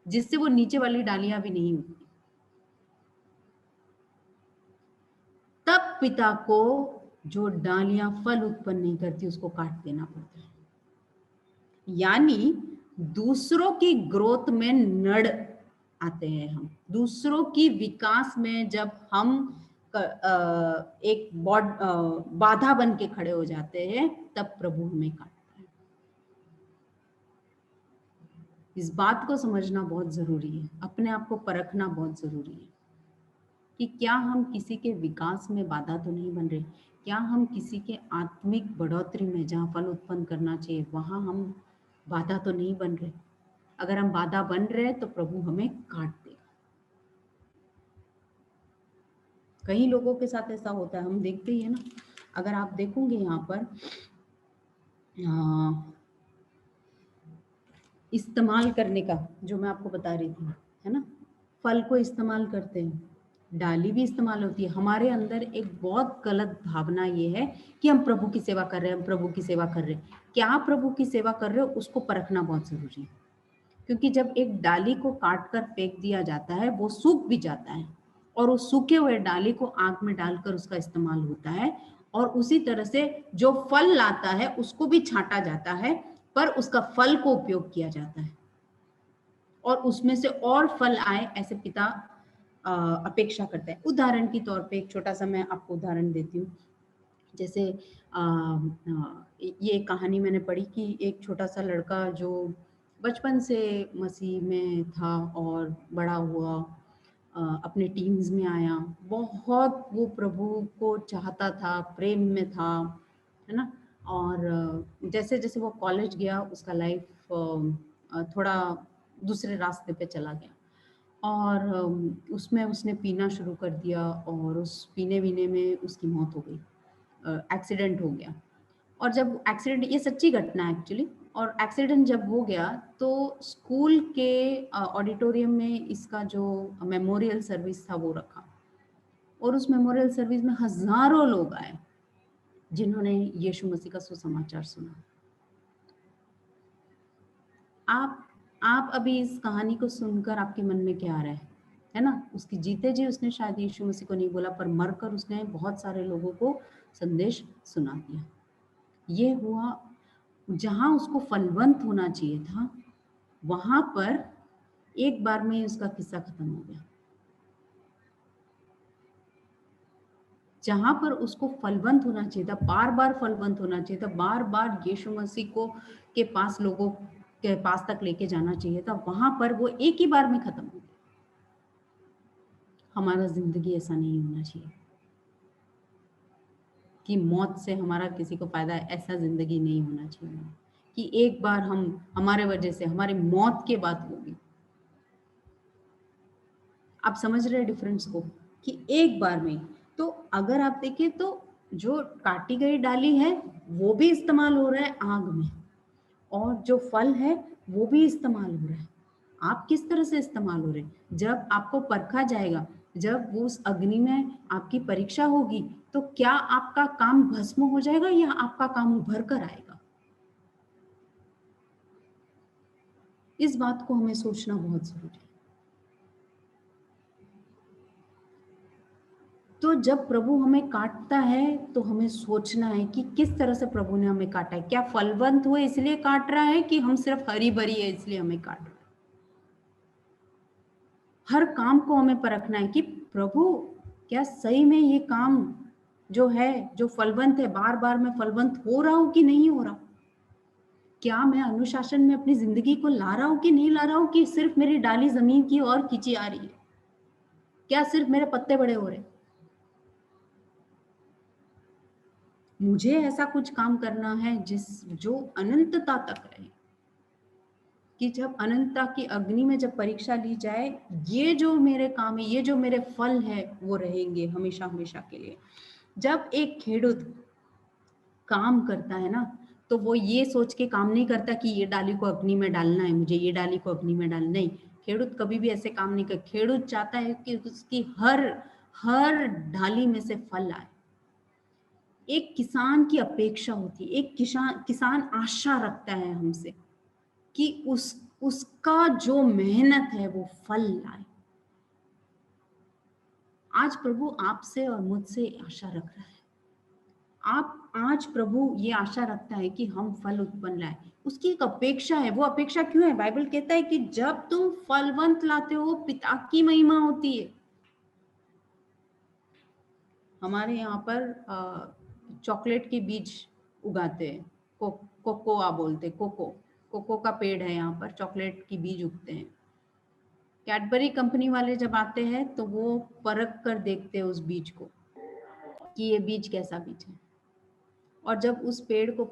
जिससे वो नीचे वाली डालियां भी नहीं उगती। तब पिता को जो डालियां फल उत्पन्न नहीं करती उसको काट देना पड़ता है। यानी दूसरों की ग्रोथ में नड़ आते हैं हम, दूसरों की विकास में जब हम एक बाधा बन के खड़े हो जाते हैं, तब प्रभु हमें काटता है। इस बात को समझना बहुत जरूरी है, अपने आप को परखना बहुत जरूरी है कि क्या हम किसी के विकास में बाधा तो नहीं बन रहे, क्या हम किसी के आत्मिक बढ़ोतरी में जहाँ फल उत्पन्न करना चाहिए वहां हम बाधा तो नहीं बन रहे। अगर हम बाधा बन रहे तो प्रभु हमें काट देगा। कई लोगों के साथ ऐसा होता है, हम देखते ही है ना। अगर आप देखोगे यहाँ पर इस्तेमाल करने का जो मैं आपको बता रही थी, है ना, फल को इस्तेमाल करते हैं, डाली भी इस्तेमाल होती है। हमारे अंदर एक बहुत गलत भावना ये है कि हम प्रभु की सेवा कर रहे हैं, हम प्रभु की सेवा कर रहे हैं। क्या प्रभु की सेवा कर रहे हो उसको परखना बहुत जरूरी है, क्योंकि जब एक डाली को काट कर फेंक दिया जाता है वो सूख भी जाता है, और उस सूखे हुए डाली को आग में डालकर उसका इस्तेमाल होता है, और उसी तरह से जो फल लाता है उसको भी छांटा जाता है, पर उसका फल को उपयोग किया जाता है और उसमें से और फल आए, ऐसे पिता अपेक्षा करते हैं। उदाहरण के तौर पे एक छोटा सा मैं आपको उदाहरण देती हूँ। जैसे ये कहानी मैंने पढ़ी कि एक छोटा सा लड़का जो बचपन से मसीह में था और बड़ा हुआ, अपने टीन्स में आया, बहुत वो प्रभु को चाहता था, प्रेम में था, है ना। और जैसे जैसे वो कॉलेज गया उसका लाइफ थोड़ा दूसरे रास्ते पे चला गया, और उसमें उसने पीना शुरू कर दिया, और उस पीने वीने में उसकी मौत हो गई, एक्सीडेंट हो गया। और जब एक्सीडेंट, ये सच्ची घटना है एक्चुअली, और एक्सीडेंट जब हो गया तो स्कूल के ऑडिटोरियम में इसका जो मेमोरियल सर्विस था वो रखा, और उस मेमोरियल सर्विस में हजारों लोग आए जिन्होंने यीशु मसीह का सुसमाचार सुना। आप अभी इस कहानी को सुनकर आपके मन में क्या आ रहा है ना? उसकी जीते जी उसने शायद यीशु मसीह को नहीं बोला, पर मरकर उसने बहुत सारे लोगों को संदेश सुना दिया। ये हुआ जहां उसको फलवंत होना चाहिए था, वहां पर एक बार में उसका किस्सा खत्म हो गया। जहां पर उसको फलवंत होना चाहिए था, बार बार फलवंत होना चाहिए था, बार बार यीशु मसीह को के पास, लोगों के पास तक लेके जाना चाहिए था, वहां पर वो एक ही बार में खत्म हो गया। हमारा जिंदगी ऐसा नहीं होना चाहिए। कि मौत से हमारा किसी को फायदा है, ऐसा जिंदगी नहीं होना चाहिए कि एक बार हमारे वजह से हमारी मौत के बाद होगी। आप समझ रहे हैं डिफरेंस को कि एक बार में। तो अगर आप देखें तो जो काटी गई डाली है वो भी इस्तेमाल हो रहा है आग में, और जो फल है वो भी इस्तेमाल हो रहा है। आप किस तरह से इस्तेमाल हो रहे हैं? जब आपको परखा जाएगा, जब वो उस अग्नि में आपकी परीक्षा होगी, तो क्या आपका काम भस्म हो जाएगा या आपका काम उभर कर आएगा? इस बात को हमें सोचना बहुत जरूरी है। तो जब प्रभु हमें काटता है तो हमें सोचना है कि किस तरह से प्रभु ने हमें काटा है। क्या फलवंत हुए इसलिए काट रहा है कि हम सिर्फ हरी भरी है इसलिए हमें काट रहा है? हर काम को हमें परखना है कि प्रभु क्या सही में ये काम जो है, जो फलवंत है, बार बार मैं फलवंत हो रहा हूं कि नहीं हो रहा? क्या मैं अनुशासन में अपनी जिंदगी को ला रहा हूं कि नहीं ला रहा हूं, कि सिर्फ मेरी डाली जमीन की ओर खींची आ रही है? क्या सिर्फ मेरे पत्ते बड़े हो रहे? मुझे ऐसा कुछ काम करना है जो अनंतता तक रहे, कि जब अनंतता की अग्नि में जब परीक्षा ली जाए, ये जो मेरे काम है, ये जो मेरे फल है, वो रहेंगे हमेशा हमेशा के लिए। जब एक खेडूत काम करता है ना, तो वो ये सोच के काम नहीं करता कि ये डाली को अग्नि में डालना है, मुझे ये डाली को अग्नि में डालना। नहीं, खेडूत कभी भी ऐसे काम नहीं कर। खेडूत चाहता है कि उसकी हर हर डाली में से फल आए। एक किसान की अपेक्षा होती है, एक किसान आशा रखता है हमसे कि उसका जो मेहनत है वो फल लाए। आज प्रभु आपसे और मुझसे आशा रख रहा है। आज प्रभु ये आशा रखता है कि हम फल उत्पन्न लाए। उसकी एक अपेक्षा है। वो अपेक्षा क्यों है? बाइबल कहता है कि जब तुम फलवंत लाते हो पिता की महिमा होती है। हमारे यहाँ पर चॉकलेट के बीज उगाते हैं, कोकोआ बोलते, कोको का पेड़ है यहाँ पर, चॉकलेट के बीज उगते हैं। कैडबरी कंपनी वाले जब आते हैं तो वो परख कर देखते हैं उस बीज को कि ये बीज कैसा बीज है, और जब उस पेड़ को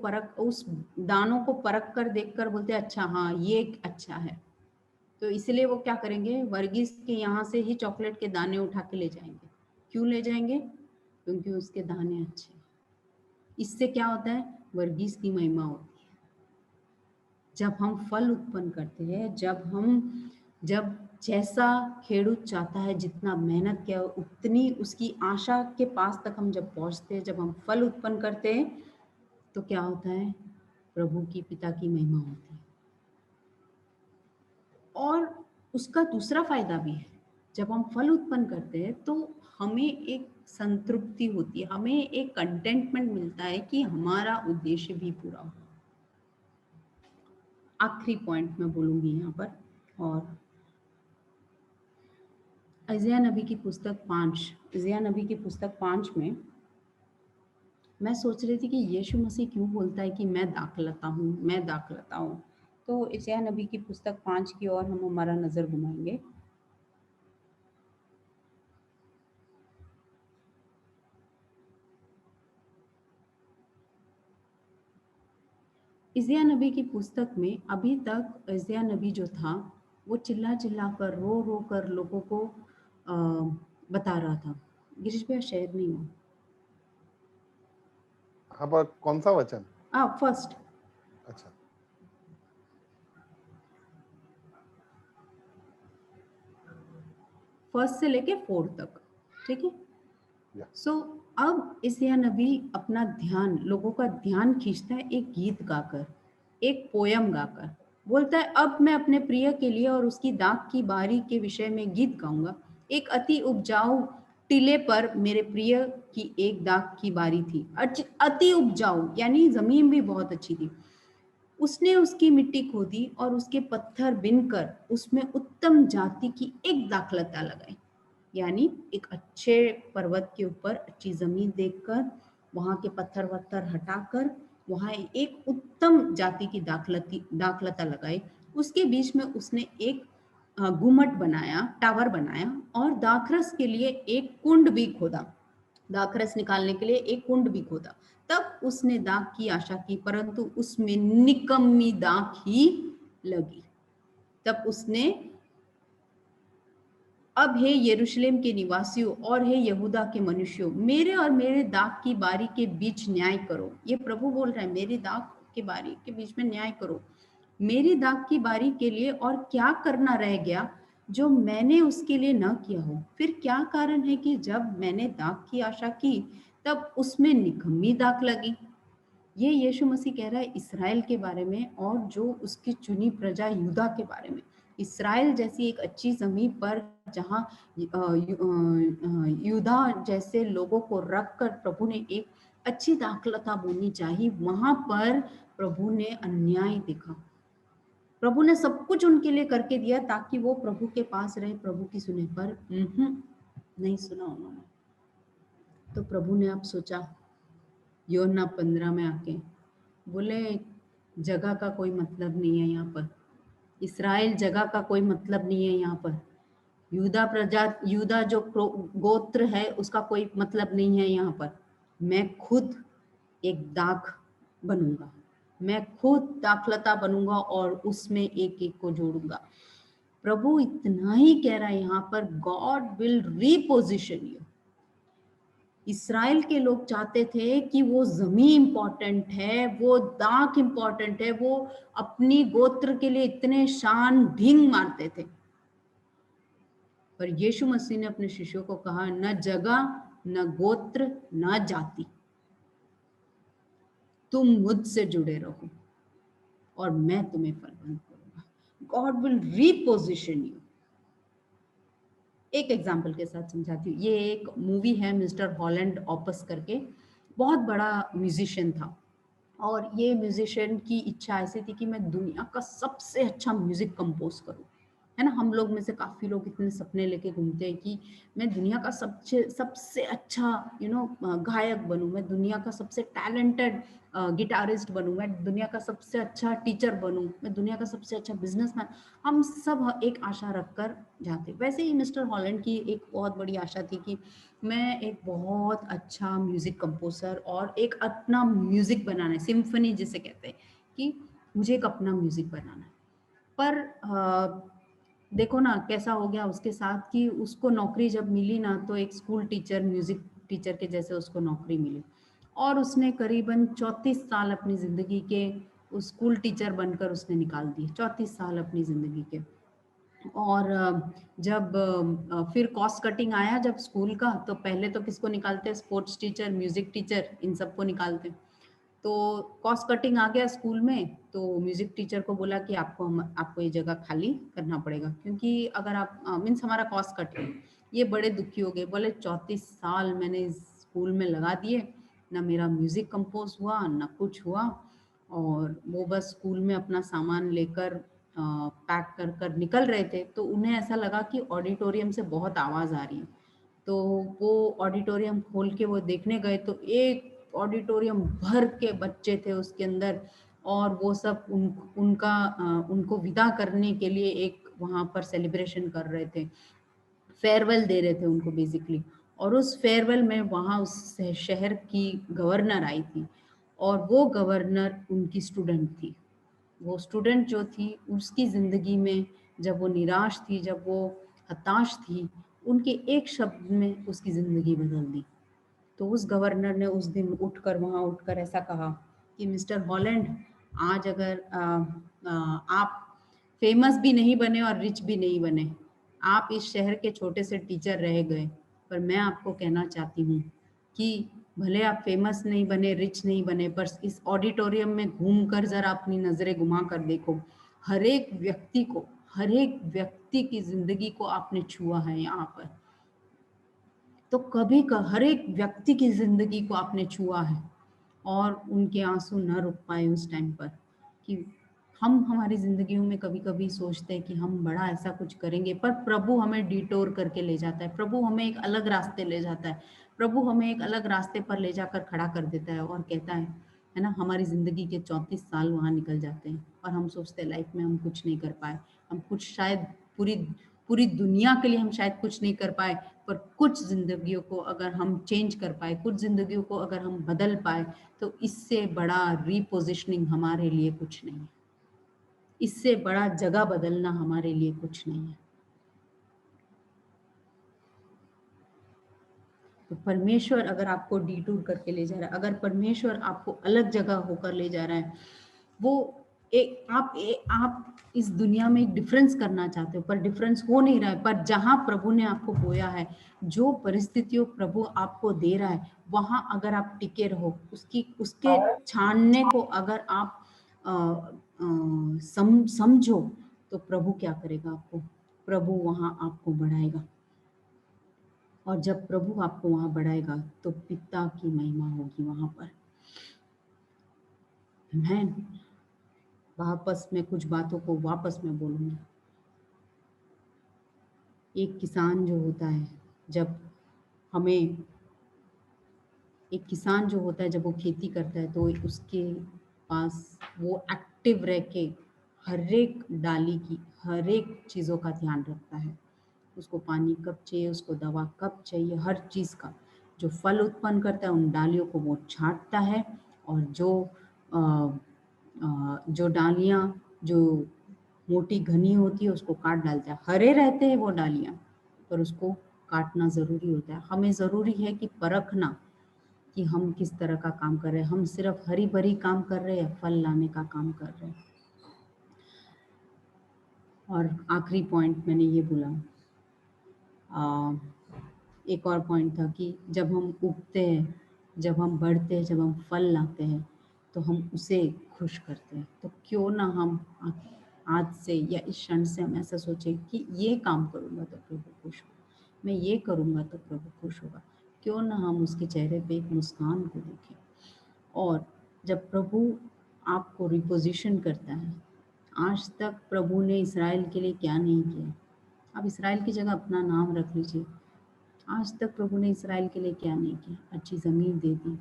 उस दानों को परख कर देख कर बोलते हैं अच्छा हाँ ये अच्छा है, तो इसलिए वो क्या करेंगे, वर्गीस के यहाँ से ही चॉकलेट के दाने उठा के ले जाएंगे। क्यों ले जाएंगे? क्योंकि उसके दाने अच्छे। इससे क्या होता है? वर्गीस की महिमा होती है। जब हम फल उत्पन्न करते हैं, जब जैसा खेडूत चाहता है, जितना मेहनत किया उतनी उसकी आशा के पास तक हम जब पहुंचते हैं, जब हम फल उत्पन्न करते हैं, तो क्या होता है? प्रभु की पिता की महिमा होती है। और उसका दूसरा फायदा भी है। जब हम फल उत्पन्न करते हैं तो हमें एक संतृप्ति होती है, हमें एक कंटेंटमेंट मिलता है कि हमारा उद्देश्य भी पूरा हो। आखिरी पॉइंट मैं बोलूंगी यहाँ पर, और इज़ाया नबी की पुस्तक 5 में मैं सोच रही थी कि यीशु मसीह क्यों बोलता है कि मैं दाखलता हूँ। तो इज़ाया नबी की पुस्तक 5 की ओर हम हमारा नजर घुमाएंगे। इज़ाया नबी की पुस्तक में अभी तक इज़ाया नबी जो था वो चिल्ला कर रो कर लोगों को बता रहा था। गिरीश भैया शेयर नहीं हो। हाँ, पर कौन सा वचन? फर्स्ट। अच्छा, फर्स्ट से लेके 4 तक, ठीक है। या सो अब इज़ाया नबी अपना ध्यान, लोगों का ध्यान खींचता है एक गीत गाकर, एक पोयम गाकर। बोलता है अब मैं अपने प्रिय के लिए और उसकी दाख की बारी के विषय में गीत गाऊंगा। एक अति उपजाऊ टीले पर मेरे प्रिय की एक दाख की बारी थी। अति उपजाऊ यानी जमीन भी बहुत अच्छी थी। उसने उसकी मिट्टी खोदी और उसके पत्थर बिनकर उसमें उत्तम जाति की एक दाखलता लगाई। यानी एक अच्छे पर्वत के ऊपर अच्छी जमीन देखकर, वहां के पत्थर वत्थर हटाकर वहां एक उत्तम जाति की दाखलता लगाई। उसके बीच में उसने एक गुम्मट बनाया, टावर बनाया, और दाखरस के लिए एक कुंड भी खोदा। दाखरस निकालने के लिए एक कुंड भी खोदा। तब उसने दाख की आशा की, परंतु उसमें निकम्मी दाख ही लगी। तब उसने, अब हे यरूशलेम के निवासियों और हे यहूदा के मनुष्यों, मेरे और मेरे दाख की बारी के बीच न्याय करो। ये प्रभु बोल रहा है, मेरी दाख की बारी के बीच में न्याय करो। मेरी दाख की बारी के लिए और क्या करना रह गया जो मैंने उसके लिए न किया हो? फिर क्या कारण है कि जब मैंने दाख की आशा की तब उसमें निकम्मी दाख लगी? ये यीशु मसीह कह रहा है इस्राएल के बारे में और जो उसकी चुनी प्रजा यहूदा के बारे में। इस्राएल जैसी एक अच्छी जमीन पर जहाँ यहूदा जैसे लोगों को रखकर प्रभु ने एक अच्छी दाखलता बोनी चाहिए, वहां पर प्रभु ने अन्याय देखा। प्रभु ने सब कुछ उनके लिए करके दिया ताकि वो प्रभु के पास रहे, प्रभु की सुने, पर नहीं सुना उन्होंने। तो प्रभु ने अब सोचा, योना 15 में आके बोले, जगह का कोई मतलब नहीं है यहाँ पर, इस्राएल जगह का कोई मतलब नहीं है यहाँ पर, यूदा प्रजा, यूदा जो गोत्र है उसका कोई मतलब नहीं है यहाँ पर। मैं खुद एक दाख बनूंगा, मैं खुद दाखलता बनूंगा और उसमें एक एक को जोड़ूंगा। प्रभु इतना ही कह रहा है यहाँ पर, गॉड विल रीपोजिशन यू। इस्राएल के लोग चाहते थे कि वो जमीन इंपॉर्टेंट है, वो दाख इंपॉर्टेंट है, वो अपनी गोत्र के लिए इतने शान ढींग मारते थे। पर यीशु मसीह ने अपने शिष्यों को कहा, न जगह, न गोत्र, न जाति, तुम मुझसे जुड़े रहो और मैं तुम्हें फलवंत करूंगा। God will reposition you. एक एग्जाम्पल के साथ समझाती हूँ। ये एक मूवी है मिस्टर हॉलैंड ऑपस करके, बहुत बड़ा म्यूजिशियन था और ये म्यूजिशियन की इच्छा ऐसी थी कि मैं दुनिया का सबसे अच्छा म्यूजिक कंपोज करूँ, है ना। हम लोग में से काफ़ी लोग इतने सपने लेके घूमते हैं कि मैं दुनिया का सबसे अच्छा गायक बनूं, मैं दुनिया का सबसे टैलेंटेड गिटारिस्ट बनूं, मैं दुनिया का सबसे अच्छा टीचर बनूं, मैं दुनिया का सबसे अच्छा बिजनेसमैन। हम सब एक आशा रखकर जाते। वैसे ही मिस्टर हॉलैंड की एक बहुत बड़ी आशा थी कि मैं एक बहुत अच्छा म्यूज़िक कंपोजर और एक अपना म्यूज़िक बनाना है, सिम्फनी जिसे कहते हैं, कि मुझे एक अपना म्यूज़िक बनाना है। पर देखो ना कैसा हो गया उसके साथ कि उसको नौकरी जब मिली ना, तो एक स्कूल टीचर, म्यूजिक टीचर के जैसे उसको नौकरी मिली और उसने करीबन 34 साल अपनी ज़िंदगी के उस स्कूल टीचर बनकर उसने निकाल दिए, 34 साल अपनी ज़िंदगी के। और जब फिर कॉस्ट कटिंग आया जब स्कूल का, तो पहले तो किसको निकालते हैं? स्पोर्ट्स टीचर, म्यूजिक टीचर, इन सबको निकालते हैं। तो कॉस्ट कटिंग आ गया स्कूल में, तो म्यूजिक टीचर को बोला कि आपको ये जगह खाली करना पड़ेगा, क्योंकि अगर आप मीन्स हमारा कॉस्ट कटिंग। ये बड़े दुखी हो गए, बोले 34 साल मैंने इस स्कूल में लगा दिए, ना मेरा म्यूजिक कंपोज हुआ ना कुछ हुआ, और वो बस स्कूल में अपना सामान लेकर पैक कर कर निकल रहे थे। तो उन्हें ऐसा लगा कि ऑडिटोरियम से बहुत आवाज़ आ रही है, तो वो ऑडिटोरियम खोल के वो देखने गए, तो एक ऑडिटोरियम भर के बच्चे थे उसके अंदर, और वो सब उनको विदा करने के लिए एक वहाँ पर सेलिब्रेशन कर रहे थे, फेयरवेल दे रहे थे उनको बेसिकली। और उस फेयरवेल में वहाँ उस शहर की गवर्नर आई थी, और वो गवर्नर उनकी स्टूडेंट थी। वो स्टूडेंट जो थी उसकी ज़िंदगी में जब वो निराश थी, जब वो हताश थी, उनके एक शब्द में उसकी ज़िंदगी बदल दी। तो उस गवर्नर ने उस दिन वहाँ उठकर ऐसा कहा कि मिस्टर हॉलैंड, आज अगर आप फेमस भी नहीं बने और रिच भी नहीं बने, आप इस शहर के छोटे से टीचर रह गए, पर मैं आपको कहना चाहती हूँ कि भले आप फेमस नहीं बने, रिच नहीं बने, पर इस ऑडिटोरियम में घूमकर जरा अपनी नज़रें घुमा कर देखो, हर एक व्यक्ति की ज़िंदगी को आपने छुआ है यहाँ पर। तो कभी का हर एक व्यक्ति की ज़िंदगी को आपने छुआ है, और उनके आंसू न रुक पाए उस टाइम पर। कि हम हमारी ज़िंदगियों में कभी कभी सोचते हैं कि हम बड़ा ऐसा कुछ करेंगे, पर प्रभु हमें डिटोर करके ले जाता है, प्रभु हमें एक अलग रास्ते ले जाता है, प्रभु हमें एक अलग रास्ते पर ले जाकर खड़ा कर देता है और कहता है ना, हमारी ज़िंदगी के 34 साल वहाँ निकल जाते हैं और हम सोचते हैं लाइफ में हम कुछ नहीं कर पाए, हम कुछ शायद पूरी दुनिया के लिए हम शायद कुछ नहीं कर पाए, पर कुछ जिंदगियों को अगर हम चेंज कर पाए, कुछ जिंदगियों को अगर हम बदल पाए, तो इससे बड़ा रीपोजिशनिंग हमारे लिए कुछ नहीं है। इससे बड़ा जगह बदलना हमारे लिए कुछ नहीं है। तो परमेश्वर अगर आपको डिटूर करके ले जा रहा है, अगर परमेश्वर आपको अलग जगह होकर ले जा रहा है, वो आप इस दुनिया में एक डिफरेंस करना चाहते हो, पर डिफरेंस हो नहीं रहा है। पर जहां प्रभु ने आपको बोया है, जो परिस्थितियों प्रभु आपको दे रहा है, वहां अगर आप टिके रहो, उसके छानने को अगर आप समझो, तो प्रभु क्या करेगा आपको? प्रभु वहां आपको बढ़ाएगा, और जब प्रभु आपको वहां बढ़ाएगा तो पिता की महिमा होगी वहां पर। मैं वापस में कुछ बातों को वापस में बोलूंगी। एक किसान जो होता है, जब वो खेती करता है, तो उसके पास वो एक्टिव रह के हर एक डाली की, हर एक चीज़ों का ध्यान रखता है। उसको पानी कब चाहिए, उसको दवा कब चाहिए, हर चीज़ का। जो फल उत्पन्न करता है, उन डालियों को वो छांटता है, और जो डालियाँ जो मोटी घनी होती है, उसको काट डालता है। हरे रहते हैं वो डालियाँ, पर उसको काटना ज़रूरी होता है। हमें ज़रूरी है कि परखना कि हम किस तरह का काम कर रहे हैं। हम सिर्फ हरी भरी काम कर रहे हैं या फल लाने का काम कर रहे हैं। और आखिरी पॉइंट मैंने ये बोला, एक और पॉइंट था कि जब हम उगते हैं, जब हम बढ़ते हैं, जब हम फल लाते हैं, तो हम उसे खुश करते हैं। तो क्यों ना हम आज से या इस क्षण से हम ऐसा सोचें कि ये काम करूँगा तो प्रभु खुश होगा, मैं ये करूँगा तो प्रभु खुश होगा। क्यों ना हम उसके चेहरे पे एक मुस्कान को देखें। और जब प्रभु आपको रिपोजिशन करता है, आज तक प्रभु ने इस्राएल के लिए क्या नहीं किया, आप इस्राएल की जगह अपना नाम रख लीजिए। आज तक प्रभु ने इस्राएल के लिए क्या नहीं किया? अच्छी ज़मीन दे दी,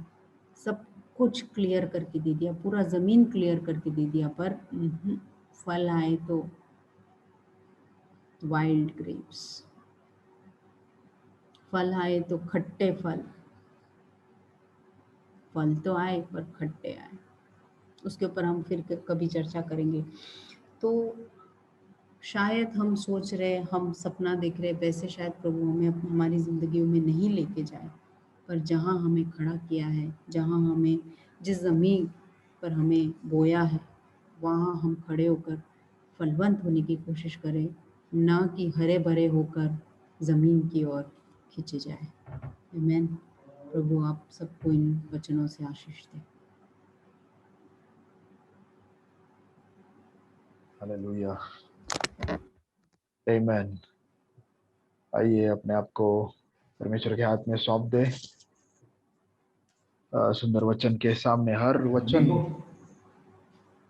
सब कुछ क्लियर करके दे दिया, पूरा ज़मीन क्लियर करके दे दिया, पर फल आए तो वाइल्ड ग्रेप्स, फल आए तो खट्टे फल तो आए पर खट्टे आए। उसके ऊपर हम फिर कभी चर्चा करेंगे। तो शायद हम सोच रहे, हम सपना देख रहे, वैसे शायद प्रभु हमें हमारी ज़िंदगियों में नहीं लेके जाए, पर जहाँ हमें खड़ा किया है, जहाँ हमें जिस ज़मीन पर हमें बोया है, वहाँ हम खड़े होकर फलवंत होने की कोशिश करें, ना कि हरे भरे होकर ज़मीन की ओर खींचे जाए। आमीन। प्रभु आप सबको इन वचनों से आशीष दे। हालेलुया, आमीन। आइए अपने आप को परमेश्वर के हाथ में सौंप दे। सुंदर वचन के सामने हर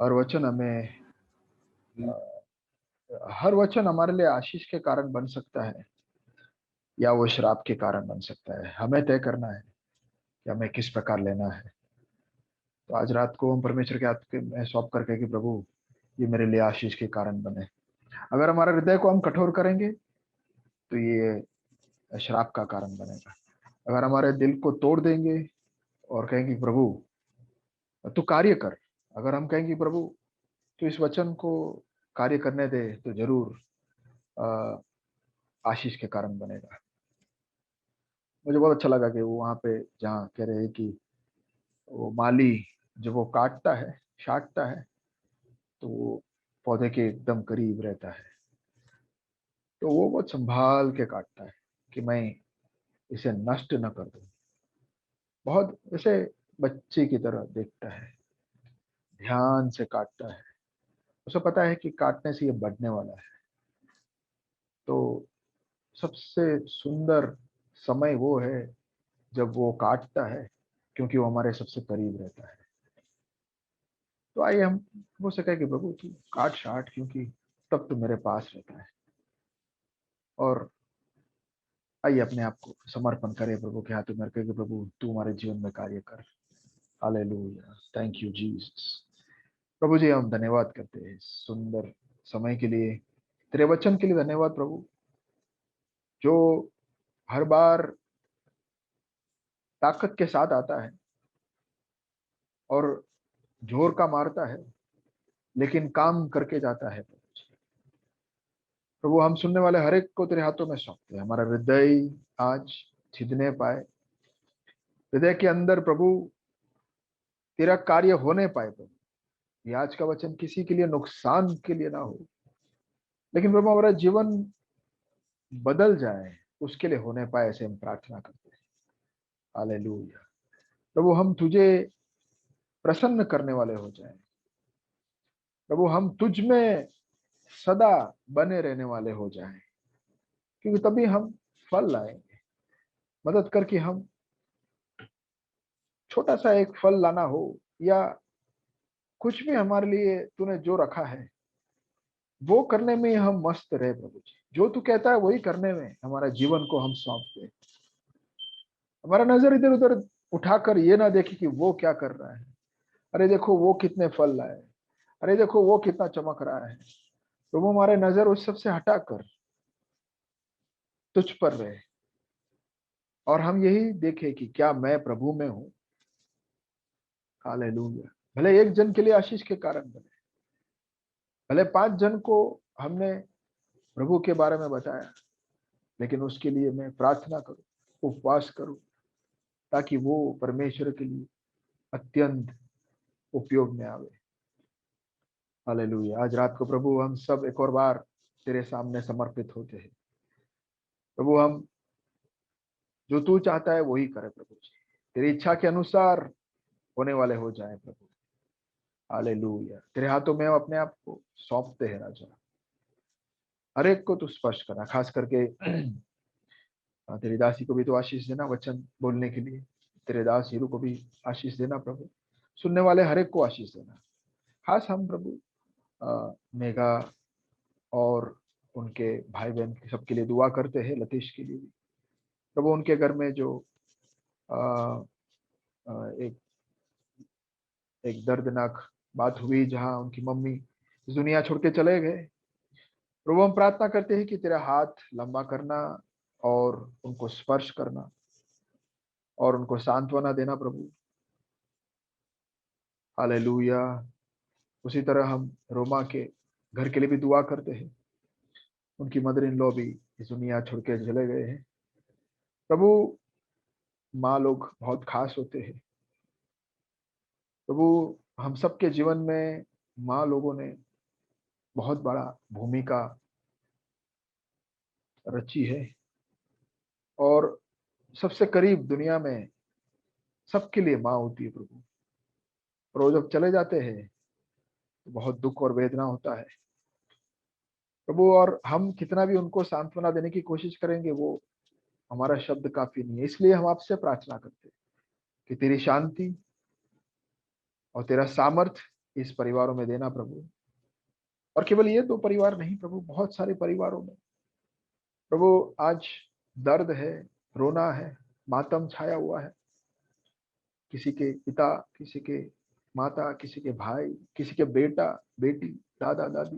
वचन हमें, हर वचन हमारे लिए आशीष के कारण बन सकता है या वो श्राप के कारण बन सकता है। हमें तय करना है कि हमें किस प्रकार लेना है। तो आज रात को हम परमेश्वर के हाथ में सौंप करके कि प्रभु ये मेरे लिए आशीष के कारण बने। अगर हमारे हृदय को हम कठोर करेंगे तो ये श्राप का कारण बनेगा। अगर हमारे दिल को तोड़ देंगे और कहेंगे प्रभु तू कार्य कर, अगर हम कहेंगे प्रभु तो इस वचन को कार्य करने दे, तो जरूर आशीष के कारण बनेगा। मुझे बहुत अच्छा लगा कि वो वहां पे जहाँ कह रहे हैं कि वो माली जब वो काटता है, छांटता है, तो वो पौधे के एकदम करीब रहता है, तो वो बहुत संभाल के काटता है कि मैं इसे नष्ट न कर दूं। बहुत ऐसे बच्चे की तरह देखता है, ध्यान से काटता है। उसे पता है कि काटने से ये बढ़ने वाला है। तो सबसे सुंदर समय वो है जब वो काटता है, क्योंकि वो हमारे सबसे करीब रहता है। तो आइए हम वो से कहे कि प्रभु तू काट छाट, क्योंकि तब तो मेरे पास रहता है। और आइए अपने आप को समर्पण करें प्रभु के हाथों में, कहे कि प्रभु तू हमारे जीवन में कार्य कर। Hallelujah, thank you Jesus. प्रभु जी हम धन्यवाद करते हैं इस सुंदर समय के लिए, तेरे वचन के लिए धन्यवाद प्रभु, जो हर बार ताकत के साथ आता है और जोर का मारता है, लेकिन काम करके जाता है। प्रभु हम सुनने वाले हर एक को तेरे हाथों में सौंपते हैं। हमारा हृदय आज छिदने पाए, हृदय के अंदर प्रभु तेरा कार्य होने पाए। प्रभु ये आज का वचन किसी के लिए नुकसान के लिए ना हो, लेकिन प्रभु हमारा जीवन बदल जाए, उसके लिए होने पाए, ऐसे हम प्रार्थना करते हैं। हालेलुया। प्रभु हम तुझे प्रसन्न करने वाले हो जाए। प्रभु हम तुझ में सदा बने रहने वाले हो जाएं, क्योंकि तभी हम फल लाएंगे। मदद करके हम छोटा सा एक फल लाना हो, या कुछ भी हमारे लिए तूने जो रखा है वो करने में हम मस्त रहे। प्रभु जी जो तू कहता है वही करने में हमारा जीवन को हम सौंप दे। हमारा नजर इधर उधर उठाकर ये ना देखे कि वो क्या कर रहा है, अरे देखो वो कितने फल लाए, अरे देखो वो कितना चमक रहा है। प्रभु हमारे नजर उस सब से हटाकर तुझ पर रहे, और हम यही देखे कि क्या मैं प्रभु में हूं। हालेलुया। भले एक जन के लिए आशीष के कारण बने, भले 5 जन को हमने प्रभु के बारे में बताया, लेकिन उसके लिए मैं प्रार्थना करूं, उपवास करूं, ताकि वो परमेश्वर के लिए अत्यंत उपयोग में आवे। हालेलुया। आज रात को प्रभु हम सब एक और बार तेरे सामने समर्पित होते हैं। प्रभु हम जो तू चाहता है वही करे प्रभु जी, तेरी इच्छा के अनुसार होने वाले हो जाए प्रभु। हालेलुया। तेरे हाथों में हम अपने आप को सौंपते हैं राजा। हर एक को तू स्पर्श करना, खास करके तेरी दासी को भी तो आशीष देना वचन बोलने के लिए। तेरे दास हीरू को भी आशीष देना प्रभु। सुनने वाले हर एक को आशीष देना। खास हम प्रभु मेघा और उनके भाई बहन सबके लिए दुआ करते हैं, लतीश के लिए भी प्रभु। उनके घर में जो आ, आ, एक एक दर्दनाक बात हुई, जहां उनकी मम्मी इस दुनिया छोड़ के चले गए। प्रभु हम प्रार्थना करते हैं कि तेरा हाथ लंबा करना और उनको स्पर्श करना और उनको सांत्वना देना प्रभु। हालेलुया। उसी तरह हम रोमा के घर के लिए भी दुआ करते हैं। उनकी मदर इन लॉ भी इस दुनिया छोड़ के चले गए हैं प्रभु। माँ लोग बहुत खास होते हैं प्रभु। हम सबके जीवन में माँ लोगों ने बहुत बड़ा भूमिका रची है, और सबसे करीब दुनिया में सबके लिए माँ होती है प्रभु। और वो जब चले जाते हैं तो बहुत दुख और वेदना होता है प्रभु। और हम कितना भी उनको सांत्वना देने की कोशिश करेंगे, वो हमारा शब्द काफी नहीं है। इसलिए हम आपसे प्रार्थना करते हैं कि तेरी शांति और तेरा सामर्थ्य इस परिवारों में देना प्रभु। और केवल ये 2 परिवार नहीं प्रभु, बहुत सारे परिवारों में प्रभु आज दर्द है, रोना है, मातम छाया हुआ है। किसी के पिता, किसी के माता, किसी के भाई, किसी के बेटा बेटी, दादा दादी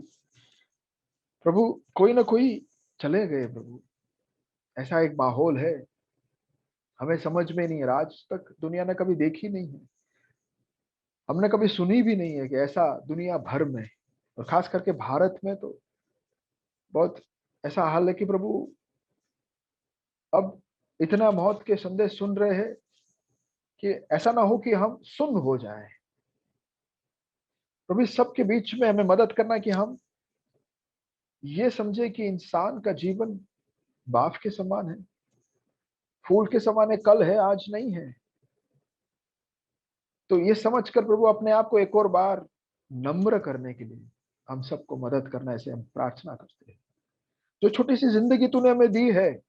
प्रभु, कोई ना कोई चले गए प्रभु। ऐसा एक माहौल है, हमें समझ में नहीं है, आज तक दुनिया ने कभी देखी नहीं है, हमने कभी सुनी भी नहीं है कि ऐसा दुनिया भर में, और खास करके भारत में तो बहुत ऐसा हाल है कि प्रभु अब इतना मौत के संदेश सुन रहे हैं कि ऐसा ना हो कि हम सुन्न हो जाएं। प्रभु इस सब के बीच में हमें मदद करना कि हम ये समझे कि इंसान का जीवन बाफ के समान है, फूल के समान है, कल है आज नहीं है। तो ये समझकर प्रभु अपने आप को एक और बार नम्र करने के लिए हम सबको मदद करना, ऐसे हम प्रार्थना करते हैं। जो छोटी सी जिंदगी तूने हमें दी है,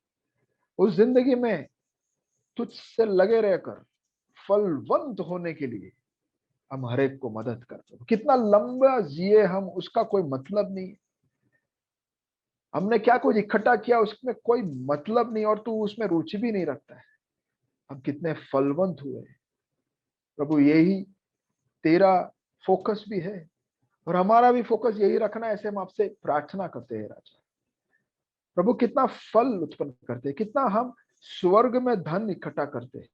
उस जिंदगी में तुझसे लगे रहकर फलवंत होने के लिए हम हर एक को मदद करते हैं। कितना लंबा जिए हम, उसका कोई मतलब नहीं। हमने क्या कुछ इकट्ठा किया उसमें कोई मतलब नहीं, और तू उसमें रुचि भी नहीं रखता है। हम कितने फलवंत हुए प्रभु, यही तेरा फोकस भी है, और हमारा भी फोकस यही रखना है। ऐसे हम आपसे प्रार्थना करते हैं राजा। प्रभु कितना फल उत्पन्न करते हैं, कितना हम स्वर्ग में धन इकट्ठा करते हैं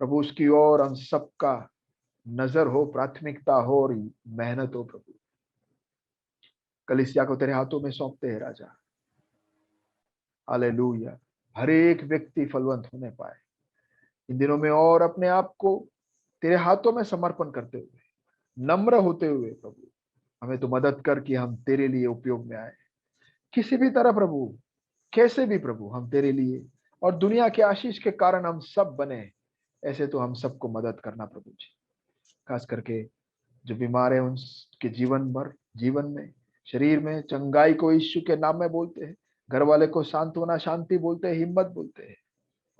प्रभु, उसकी ओर हम सबका नजर हो, प्राथमिकता हो और मेहनत हो प्रभु। कलीसिया को तेरे हाथों में सौंपते हैं राजा। हालेलुया। हर एक व्यक्ति फलवंत होने पाए इन दिनों में, और अपने आप को तेरे हाथों में समर्पण करते हुए, नम्र होते हुए प्रभु, हमें तो मदद कर कि हम तेरे लिए उपयोग में आए किसी भी तरह प्रभु, कैसे भी प्रभु, हम तेरे लिए और दुनिया के आशीष के कारण हम सब बने, ऐसे तो हम सबको मदद करना प्रभु जी। खास करके जो बीमार है उनके जीवन में, शरीर में चंगाई को यीशु के नाम में बोलते हैं। घर वाले को सांत्वना, शांति बोलते हैं, हिम्मत बोलते हैं।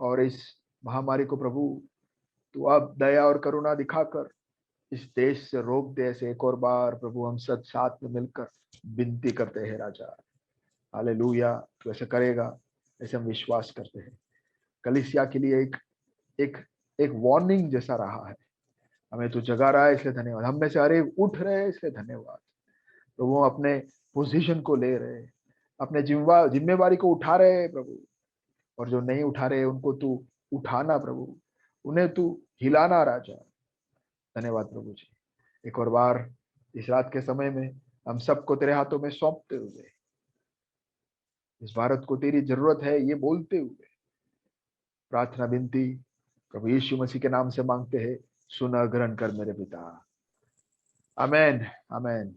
और इस महामारी को प्रभु तू अब दया और करुणा दिखाकर इस देश से रोक दे। ऐसे एक और बार प्रभु हम सब साथ में मिलकर विनती करते हैं राजा। हालेलुया, तू ऐसे करेगा, ऐसे हम विश्वास करते हैं। कलीसिया के लिए एक एक एक वार्निंग जैसा रहा है। हमें तू जगा रहा है, इसलिए धन्यवाद। हम में से हर एक उठ रहे हैं, इसलिए धन्यवाद। तो वो अपने पोजीशन को ले रहे, अपने जिम्मेवारी को उठा रहे हैं प्रभु, और जो नहीं उठा रहे उनको तू उठाना प्रभु, उन्हें तू हिलाना राजा। धन्यवाद प्रभु जी। एक और बार इस रात के समय में हम सबको तेरे हाथों में सौंपते हुए, इस भारत को तेरी जरूरत है ये बोलते हुए, प्रार्थना विनती प्रभु यीशु मसीह के नाम से मांगते हैं, सुना ग्रहण कर मेरे पिता। आमेन, आमेन,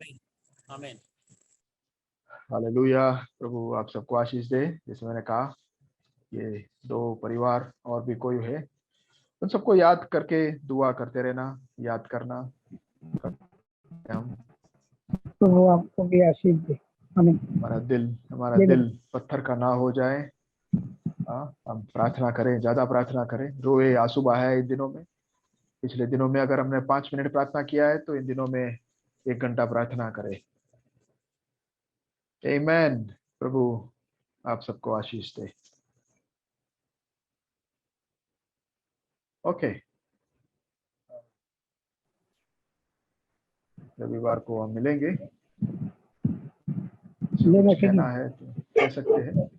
आमेन। हालेलुया। प्रभु आप सबको आशीष दे। जैसे मैंने कहा, ये 2 परिवार और भी कोई है, उन सबको याद करके दुआ करते रहना, याद करना। हम प्रभु आपको भी आशीष दे। आमीन। हमारा दिल पत्थर का ना हो जाए। हम प्रार्थना करें, ज्यादा प्रार्थना करें, रोए, आंसू बहाए इन दिनों में। पिछले दिनों में अगर हमने 5 मिनट प्रार्थना किया है तो इन दिनों में 1 घंटा प्रार्थना करें। आमीन। प्रभु आप सबको आशीष दे। ओके, रविवार को हम मिलेंगे। कहना है तो कह सकते हैं।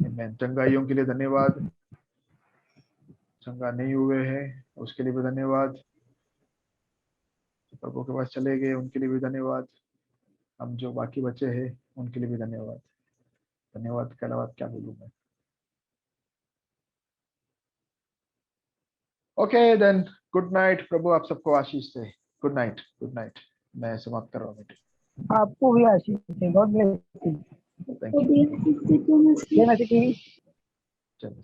आमीन। चंगाइयों के लिए धन्यवाद, चंगा नहीं हुए हैं उसके लिए भी धन्यवाद, प्रभु के पास चले गए उनके लिए भी धन्यवाद, हम जो बाकी बचे हैं उनके लिए भी धन्यवाद। धन्यवाद के अलावा क्या बोलूं मैं। Okay then, good night. प्रभु आप सबको आशीष दे। Good night, good night. मैं समाप्त कर रहा हूँ। आपको भी आशीष दे। God bless you. Thank you. चलो।